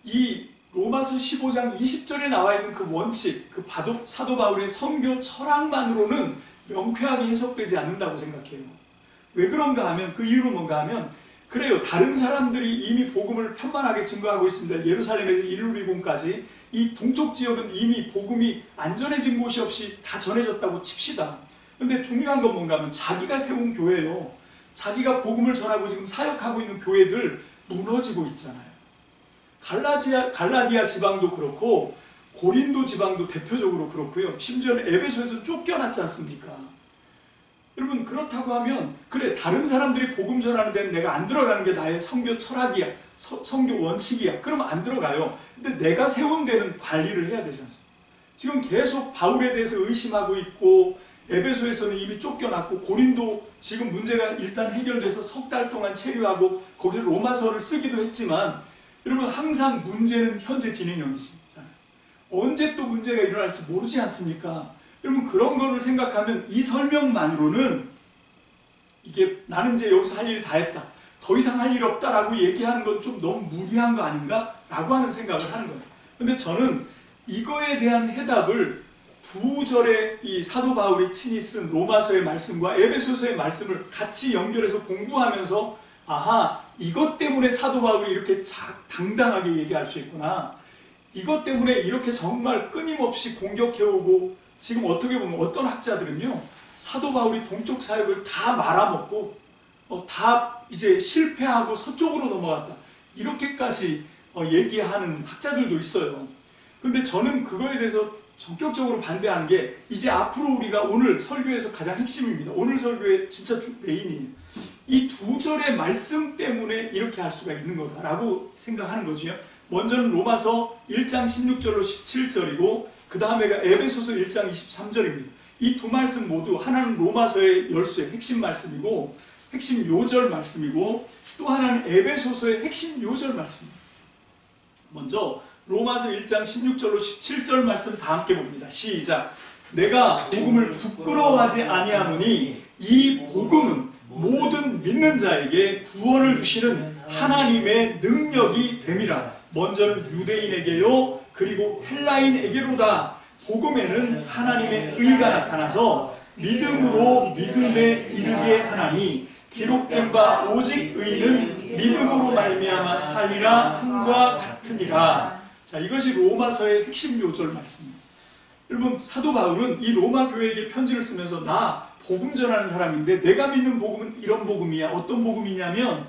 [SPEAKER 1] 이 로마서 15장 20절에 나와 있는 그 원칙, 그 사도 바울의 선교 철학만으로는 명쾌하게 해석되지 않는다고 생각해요. 왜 그런가 하면, 그 이유는 뭔가 하면, 그래요, 다른 사람들이 이미 복음을 편만하게 증거하고 있습니다. 예루살렘에서 일루리곤까지 이 동쪽 지역은 이미 복음이 안전해진 곳이 없이 다 전해졌다고 칩시다. 근데 중요한 건 뭔가 하면 자기가 세운 교회요, 자기가 복음을 전하고 지금 사역하고 있는 교회들 무너지고 있잖아요. 갈라디아 지방도 그렇고 고린도 지방도 대표적으로 그렇고요. 심지어는 에베소에서 쫓겨났지 않습니까? 여러분, 그렇다고 하면 그래, 다른 사람들이 복음 전하는 데는 내가 안 들어가는 게 나의 선교 철학이야, 선교 원칙이야, 그러면 안 들어가요. 근데 내가 세운 데는 관리를 해야 되지 않습니까? 지금 계속 바울에 대해서 의심하고 있고, 에베소에서는 이미 쫓겨났고, 고린도 지금 문제가 일단 해결돼서 석 달 동안 체류하고 거기서 로마서를 쓰기도 했지만, 여러분, 항상 문제는 현재 진행형이시잖아요. 언제 또 문제가 일어날지 모르지 않습니까? 여러분, 그런 거를 생각하면 이 설명만으로는 이게 나는 이제 여기서 할 일 다 했다, 더 이상 할 일 없다라고 얘기하는 건 좀 너무 무리한 거 아닌가? 라고 하는 생각을 하는 거예요. 근데 저는 이거에 대한 해답을 두 절의 이 사도 바울이 친히 쓴 로마서의 말씀과 에베소서의 말씀을 같이 연결해서 공부하면서, 아하, 이것 때문에 사도 바울이 이렇게 당당하게 얘기할 수 있구나, 이것 때문에 이렇게 정말 끊임없이 공격해오고, 지금 어떻게 보면 어떤 학자들은요, 사도 바울이 동쪽 사역을 다 말아먹고 다 이제 실패하고 서쪽으로 넘어갔다, 이렇게까지 얘기하는 학자들도 있어요. 근데 저는 그거에 대해서 전격적으로 반대하는 게, 이제 앞으로 우리가 오늘 설교에서 가장 핵심입니다. 오늘 설교의 진짜 메인이에요. 이 두 절의 말씀 때문에 이렇게 할 수가 있는 거다라고 생각하는 거죠. 먼저는 로마서 1장 16절로 17절이고, 그 다음에가 에베소서 1장 23절입니다. 이 두 말씀 모두, 하나는 로마서의 열쇠, 핵심 말씀이고, 핵심 요절 말씀이고, 또 하나는 에베소서의 핵심 요절 말씀입니다. 먼저 로마서 1장 16절로 17절 말씀 다 함께 봅니다. 시작. 내가 복음을 부끄러워하지 아니하노니 이 복음은 모든 믿는 자에게 구원을 주시는 하나님의 능력이 됨이라. 먼저는 유대인에게요, 그리고 헬라인에게로다. 복음에는 하나님의 의가 나타나서 믿음으로 믿음에 이르게 하나니, 기록된 바 오직 의는 믿음으로 말미암아 살리라 함과 같으니라. 자, 이것이 로마서의 핵심 요절 말씀입니다. 여러분, 사도 바울은 이 로마 교회에게 편지를 쓰면서, 나 복음 전하는 사람인데 내가 믿는 복음은 이런 복음이야. 어떤 복음이냐면,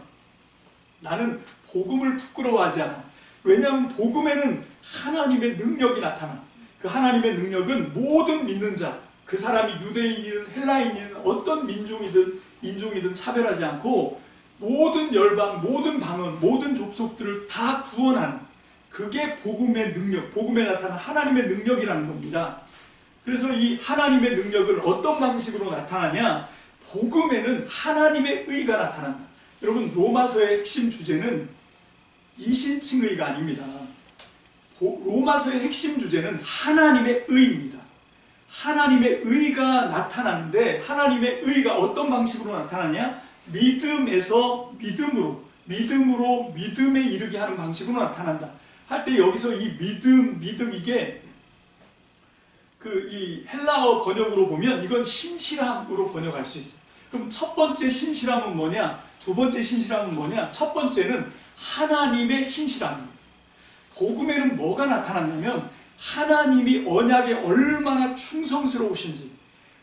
[SPEAKER 1] 나는 복음을 부끄러워하지 않아. 왜냐하면 복음에는 하나님의 능력이 나타나. 그 하나님의 능력은 모든 믿는 자, 그 사람이 유대인이든 헬라인이든 어떤 민족이든 인종이든 차별하지 않고 모든 열방, 모든 방언, 모든 족속들을 다 구원하는, 그게 복음의 능력, 복음에 나타난 하나님의 능력이라는 겁니다. 그래서 이 하나님의 능력을 어떤 방식으로 나타나냐? 복음에는 하나님의 의가 나타난다. 여러분, 로마서의 핵심 주제는 이신칭의가 아닙니다. 로마서의 핵심 주제는 하나님의 의입니다. 하나님의 의가 나타나는데, 하나님의 의가 어떤 방식으로 나타나냐? 믿음에서 믿음으로, 믿음으로 믿음에 이르게 하는 방식으로 나타난다. 할 때 여기서 이 믿음 이게 이 헬라어 번역으로 보면 이건 신실함으로 번역할 수 있어요. 그럼 첫 번째 신실함은 뭐냐? 두 번째 신실함은 뭐냐? 첫 번째는 하나님의 신실함입니다. 복음에는 뭐가 나타났냐면, 하나님이 언약에 얼마나 충성스러우신지,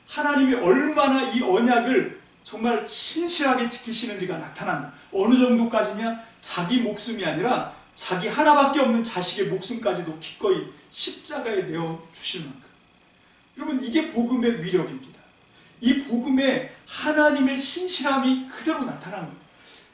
[SPEAKER 1] 하나님이 얼마나 이 언약을 정말 신실하게 지키시는지가 나타난다. 어느 정도까지냐? 자기 목숨이 아니라 자기 하나밖에 없는 자식의 목숨까지도 기꺼이 십자가에 내어주실 만큼. 여러분, 이게 복음의 위력입니다. 이 복음에 하나님의 신실함이 그대로 나타나는 거예요.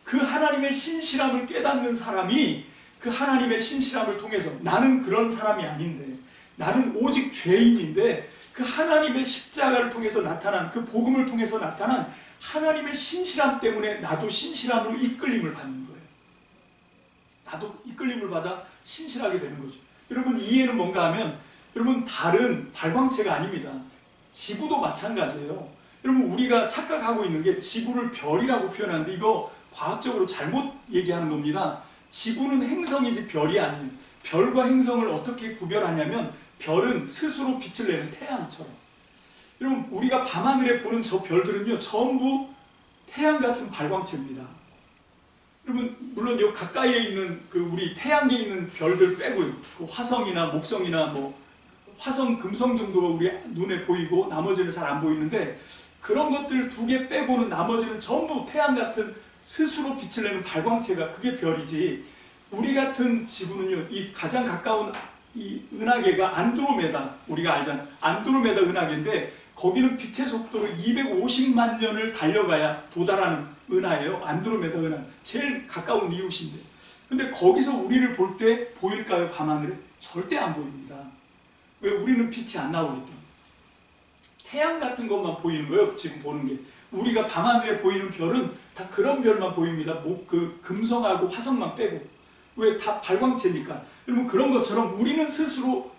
[SPEAKER 1] 그 하나님의 신실함을 깨닫는 사람이 그 하나님의 신실함을 통해서, 나는 그런 사람이 아닌데, 나는 오직 죄인인데, 그 하나님의 십자가를 통해서 나타난, 그 복음을 통해서 나타난 하나님의 신실함 때문에 나도 신실함으로 이끌림을 받는 거예요. 나도 이끌림을 받아 신실하게 되는 거죠. 여러분, 이해는 뭔가 하면, 여러분, 다른 발광체가 아닙니다. 지구도 마찬가지예요. 여러분, 우리가 착각하고 있는 게 지구를 별이라고 표현하는데, 이거 과학적으로 잘못 얘기하는 겁니다. 지구는 행성이지 별이 아니에요. 별과 행성을 어떻게 구별하냐면 별은 스스로 빛을 내는 태양처럼. 여러분 우리가 밤하늘에 보는 저 별들은요 전부 태양 같은 발광체입니다. 여러분 물론 요 가까이에 있는 그 우리 태양계에 있는 별들 빼고요, 그 화성이나 목성이나 뭐 화성, 금성 정도가 우리 눈에 보이고 나머지는 잘 안 보이는데, 그런 것들 2개 빼고는 나머지는 전부 태양 같은 스스로 빛을 내는 발광체가 그게 별이지. 우리 같은 지구는요, 이 가장 가까운 이 은하계가 안드로메다, 우리가 알잖아요. 안드로메다 은하계인데 거기는 빛의 속도로 250만 년을 달려가야 도달하는 은하예요. 안드로메다 은하. 제일 가까운 이웃인데. 근데 거기서 우리를 볼 때 보일까요? 밤하늘에? 절대 안 보입니다. 왜? 우리는 빛이 안 나오기 때문에. 태양 같은 것만 보이는 거예요. 지금 보는 게. 우리가 밤하늘에 보이는 별은 다 그런 별만 보입니다. 그 금성하고 화성만 빼고. 왜? 다 발광체니까. 여러분 그런 것처럼 우리는 스스로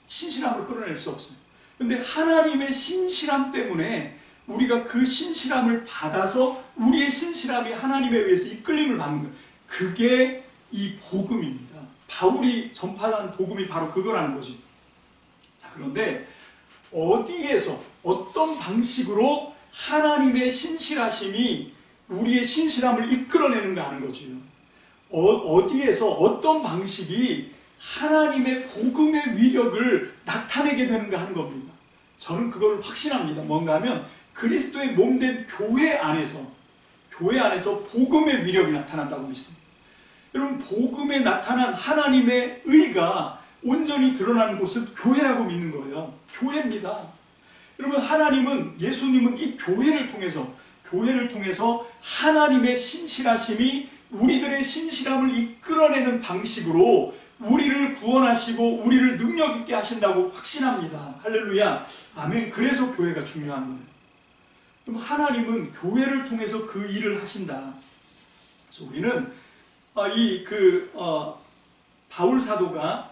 [SPEAKER 1] 신실함을 끌어낼 수 없어요. 근데 하나님의 신실함 때문에 우리가 그 신실함을 받아서 우리의 신실함이 하나님에 의해서 이끌림을 받는 거예요. 그게 이 복음입니다. 바울이 전파하는 복음이 바로 그거라는 거지. 자, 그런데 어디에서 어떤 방식으로 하나님의 신실하심이 우리의 신실함을 이끌어내는가 하는 거지요. 어디에서 어떤 방식이 하나님의 복음의 위력을 나타내게 되는가 하는 겁니다. 저는 그걸 확신합니다. 뭔가 하면 그리스도의 몸된 교회 안에서 복음의 위력이 나타난다고 믿습니다. 여러분 복음에 나타난 하나님의 의가 온전히 드러나는 곳은 교회라고 믿는 거예요. 교회입니다. 여러분 하나님은, 예수님은 이 교회를 통해서 하나님의 신실하심이 우리들의 신실함을 이끌어내는 방식으로 우리를 구원하시고 우리를 능력 있게 하신다고 확신합니다. 할렐루야. 아멘. 그래서 교회가 중요한 거예요. 그럼 하나님은 교회를 통해서 그 일을 하신다. 그래서 우리는 바울 사도가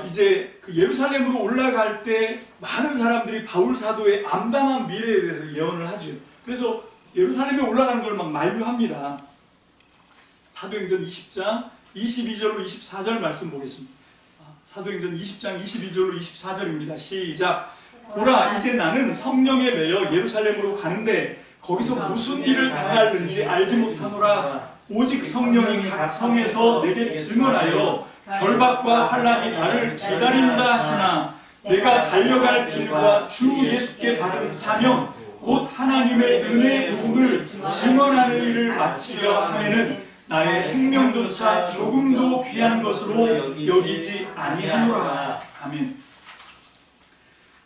[SPEAKER 1] 이제 그 예루살렘으로 올라갈 때 많은 사람들이 바울 사도의 암담한 미래에 대해서 예언을 하죠. 그래서 예루살렘에 올라가는 걸 막 만류합니다. 사도행전 20장 22절로 24절 말씀 보겠습니다. 사도행전 20장 22절로 24절입니다. 시작. 보라, 이제 나는 성령에 매여 예루살렘으로 가는데 거기서 무슨 일을 당할는지 알지 못하노라. 오직 성령이 각 성에서 내게 증언하여 결박과 환난이 나를 기다린다 하시나 내가 달려갈 길과 주 예수께 받은 사명 곧 하나님의 은혜의 복음을 증언하는 일을 마치려 하면은 나의 생명조차 조금도 귀한 것으로 여기지 아니하노라. 아멘.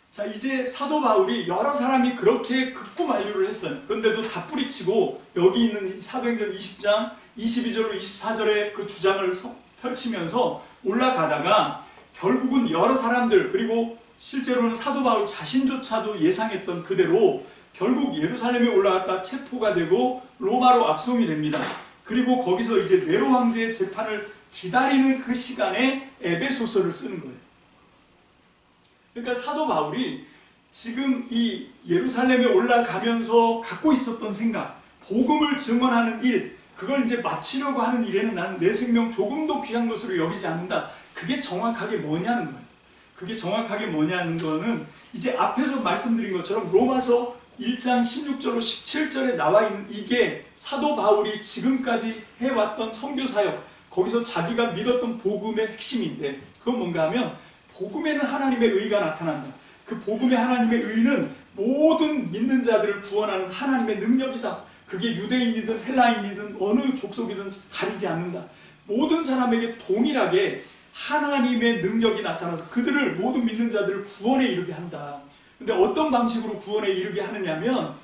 [SPEAKER 1] 자, 이제 사도 바울이 여러 사람이 그렇게 극구만류를 했어요. 그런데도 다 뿌리치고 여기 있는 사도행전 20장 22절로 24절의 그 주장을 펼치면서 올라가다가 결국은 여러 사람들, 그리고 실제로는 사도 바울 자신조차도 예상했던 그대로 결국 예루살렘에 올라갔다 체포가 되고 로마로 압송이 됩니다. 그리고 거기서 이제 네로 황제의 재판을 기다리는 그 시간에 에베소서를 쓰는 거예요. 그러니까 사도 바울이 지금 이 예루살렘에 올라가면서 갖고 있었던 생각, 복음을 증언하는 일, 그걸 이제 마치려고 하는 일에는 나는 내 생명 조금도 귀한 것으로 여기지 않는다. 그게 정확하게 뭐냐는 거예요. 그게 정확하게 뭐냐는 거는 이제 앞에서 말씀드린 것처럼 로마서 1장 16절로 17절에 나와 있는 이게 사도 바울이 지금까지 해왔던 선교사역, 거기서 자기가 믿었던 복음의 핵심인데, 그건 뭔가 하면 복음에는 하나님의 의가 나타난다. 그 복음의 하나님의 의는 모든 믿는 자들을 구원하는 하나님의 능력이다. 그게 유대인이든 헬라인이든 어느 족속이든 가리지 않는다. 모든 사람에게 동일하게 하나님의 능력이 나타나서 그들을, 모든 믿는 자들을 구원에 이르게 한다. 근데 어떤 방식으로 구원에 이르게 하느냐면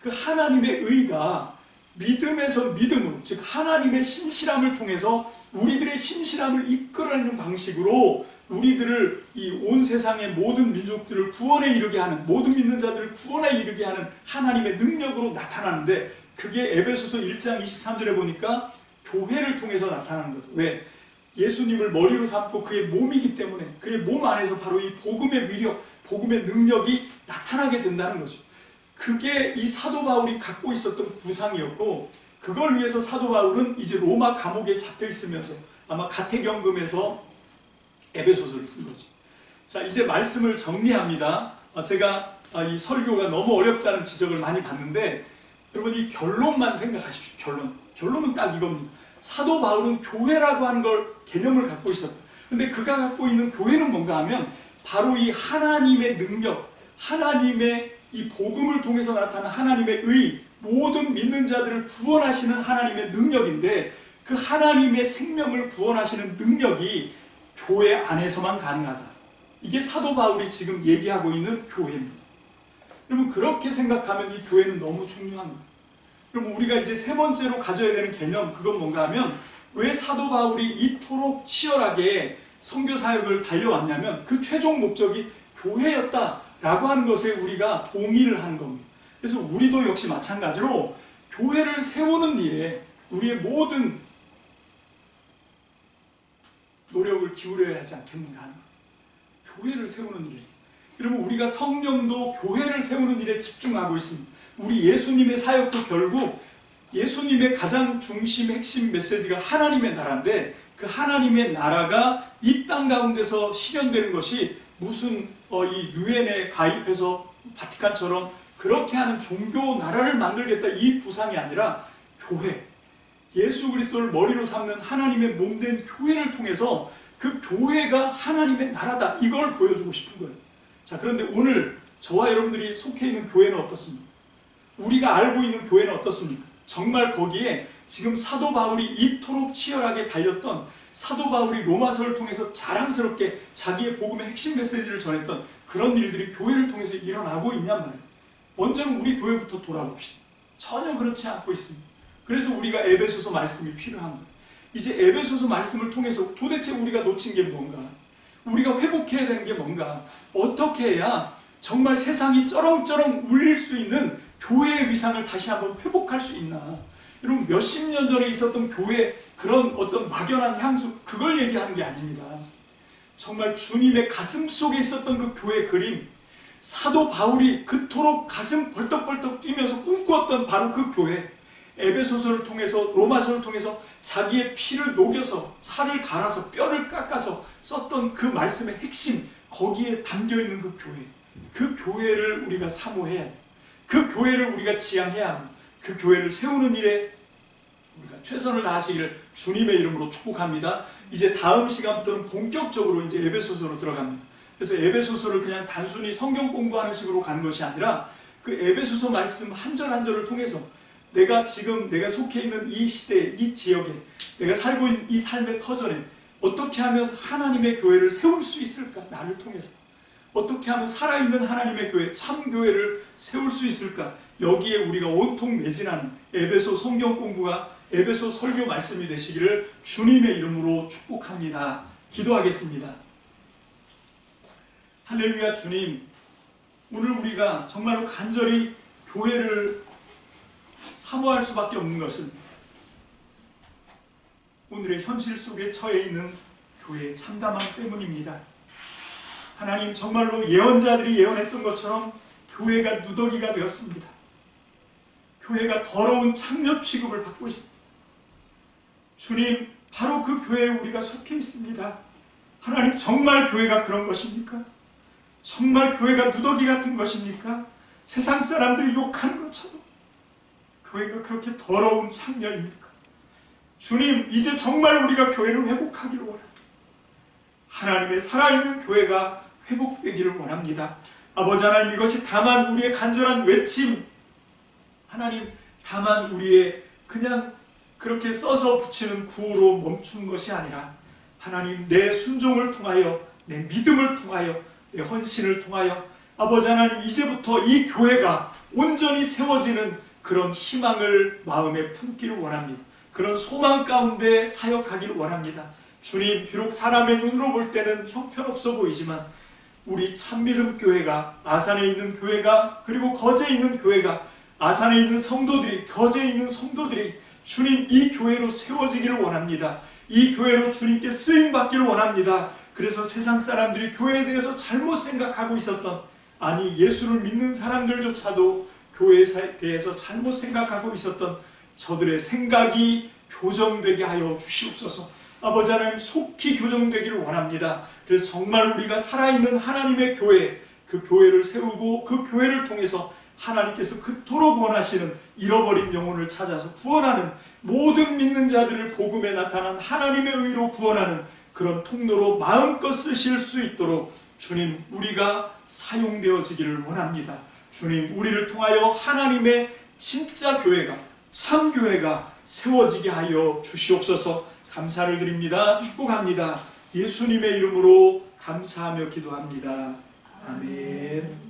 [SPEAKER 1] 그 하나님의 의가 믿음에서 믿음으로, 즉 하나님의 신실함을 통해서 우리들의 신실함을 이끌어내는 방식으로 우리들을, 이 온 세상의 모든 민족들을 구원에 이르게 하는, 모든 믿는 자들을 구원에 이르게 하는 하나님의 능력으로 나타나는데, 그게 에베소서 1장 23절에 보니까 교회를 통해서 나타나는 거죠. 왜? 예수님을 머리로 삼고 그의 몸이기 때문에 그의 몸 안에서 바로 이 복음의 위력, 복음의 능력이 나타나게 된다는 거죠. 그게 이 사도 바울이 갖고 있었던 구상이었고, 그걸 위해서 사도 바울은 이제 로마 감옥에 잡혀 있으면서 아마 가택연금에서 에베소서를 쓴 거죠. 자, 이제 말씀을 정리합니다. 제가 이 설교가 너무 어렵다는 지적을 많이 받는데 여러분 이 결론만 생각하십시오. 결론은 딱 이겁니다. 사도 바울은 교회라고 하는 걸 개념을 갖고 있었다. 근데 그가 갖고 있는 교회는 뭔가 하면 바로 이 하나님의 능력, 하나님의 이 복음을 통해서 나타나는 하나님의 의, 모든 믿는 자들을 구원하시는 하나님의 능력인데 그 하나님의 생명을 구원하시는 능력이 교회 안에서만 가능하다. 이게 사도 바울이 지금 얘기하고 있는 교회입니다. 여러분 그렇게 생각하면 이 교회는 너무 중요한 거예요. 그럼 우리가 이제 세 번째로 가져야 되는 개념, 그건 뭔가 하면 왜 사도 바울이 이토록 치열하게 선교 사역을 달려왔냐면 그 최종 목적이 교회였다라고 하는 것에 우리가 동의를 하는 겁니다. 그래서 우리도 역시 마찬가지로 교회를 세우는 일에 우리의 모든 노력을 기울여야 하지 않겠는가 하는 거예요. 교회를 세우는 일. 여러분 우리가 성령도 교회를 세우는 일에 집중하고 있습니다. 우리 예수님의 사역도 결국 예수님의 가장 중심 핵심 메시지가 하나님의 나라인데 그 하나님의 나라가 이 땅 가운데서 실현되는 것이 무슨 이 유엔에 가입해서 바티칸처럼 그렇게 하는 종교 나라를 만들겠다 이 구상이 아니라 교회, 예수 그리스도를 머리로 삼는 하나님의 몸된 교회를 통해서 그 교회가 하나님의 나라다 이걸 보여주고 싶은 거예요. 자, 그런데 오늘 저와 여러분들이 속해 있는 교회는 어떻습니까? 우리가 알고 있는 교회는 어떻습니까? 정말 거기에 지금 사도 바울이 이토록 치열하게 달렸던 사도 바울이 로마서를 통해서 자랑스럽게 자기의 복음의 핵심 메시지를 전했던 그런 일들이 교회를 통해서 일어나고 있냔 말이에요. 먼저는 우리 교회부터 돌아봅시다. 전혀 그렇지 않고 있습니다. 그래서 우리가 에베소서 말씀이 필요한 거예요. 이제 에베소서 말씀을 통해서 도대체 우리가 놓친 게 뭔가? 우리가 회복해야 되는 게 뭔가? 어떻게 해야 정말 세상이 쩌렁쩌렁 울릴 수 있는 교회의 위상을 다시 한번 회복할 수 있나? 여러분 몇십 년 전에 있었던 교회 그런 어떤 막연한 향수 그걸 얘기하는 게 아닙니다. 정말 주님의 가슴 속에 있었던 그 교회 그림, 사도 바울이 그토록 가슴 벌떡벌떡 뛰면서 꿈꾸었던 바로 그 교회, 에베소서를 통해서 로마서를 통해서 자기의 피를 녹여서 살을 갈아서 뼈를 깎아서 썼던 그 말씀의 핵심, 거기에 담겨있는 그 교회, 그 교회를 우리가 사모해야 합니다. 그 교회를 우리가 지향해야 합니다. 그 교회를 세우는 일에 우리가 최선을 다하시기를 주님의 이름으로 축복합니다. 이제 다음 시간부터는 본격적으로 이제 에베소서로 들어갑니다. 그래서 에베소서를 그냥 단순히 성경 공부하는 식으로 가는 것이 아니라 그 에베소서 말씀 한 절 한 절을 통해서 내가 지금 내가 속해 있는 이 시대에, 이 지역에, 내가 살고 있는 이 삶의 터전에 어떻게 하면 하나님의 교회를 세울 수 있을까? 나를 통해서. 어떻게 하면 살아있는 하나님의 교회, 참교회를 세울 수 있을까? 여기에 우리가 온통 매진하는 에베소 성경 공부가 에베소 설교 말씀이 되시기를 주님의 이름으로 축복합니다. 기도하겠습니다. 할렐루야. 주님, 오늘 우리가 정말로 간절히 교회를 사모할 수밖에 없는 것은 오늘의 현실 속에 처해 있는 교회의 참담함 때문입니다. 하나님, 정말로 예언자들이 예언했던 것처럼 교회가 누더기가 되었습니다. 교회가 더러운 창녀 취급을 받고 있습니다. 주님, 바로 그 교회에 우리가 속해 있습니다. 하나님, 정말 교회가 그런 것입니까? 정말 교회가 누더기 같은 것입니까? 세상 사람들이 욕하는 것처럼 교회가 그렇게 더러운 창녀입니까? 주님, 이제 정말 우리가 교회를 회복하기를 원합니다. 하나님의 살아있는 교회가 회복되기를 원합니다. 아버지 하나님, 이것이 다만 우리의 간절한 외침, 하나님, 다만 우리의 그냥 그렇게 써서 붙이는 구호로 멈춘 것이 아니라 하나님, 내 순종을 통하여, 내 믿음을 통하여, 내 헌신을 통하여 아버지 하나님, 이제부터 이 교회가 온전히 세워지는 그런 희망을 마음에 품기를 원합니다. 그런 소망 가운데 사역하기를 원합니다. 주님, 비록 사람의 눈으로 볼 때는 형편없어 보이지만 우리 참믿음 교회가, 아산에 있는 교회가, 그리고 거제에 있는 교회가, 아산에 있는 성도들이, 거제에 있는 성도들이 주님, 이 교회로 세워지기를 원합니다. 이 교회로 주님께 쓰임받기를 원합니다. 그래서 세상 사람들이 교회에 대해서 잘못 생각하고 있었던, 아니 예수를 믿는 사람들조차도 교회에 대해서 잘못 생각하고 있었던 저들의 생각이 교정되게 하여 주시옵소서. 아버지 하나님 속히 교정되기를 원합니다. 그래서 정말 우리가 살아있는 하나님의 교회, 그 교회를 세우고 그 교회를 통해서 하나님께서 그토록 원하시는 잃어버린 영혼을 찾아서 구원하는, 모든 믿는 자들을 복음에 나타난 하나님의 의로 구원하는 그런 통로로 마음껏 쓰실 수 있도록 주님, 우리가 사용되어지기를 원합니다. 주님, 우리를 통하여 하나님의 진짜 교회가, 참 교회가 세워지게 하여 주시옵소서. 감사를 드립니다. 축복합니다. 예수님의 이름으로 감사하며 기도합니다. 아멘.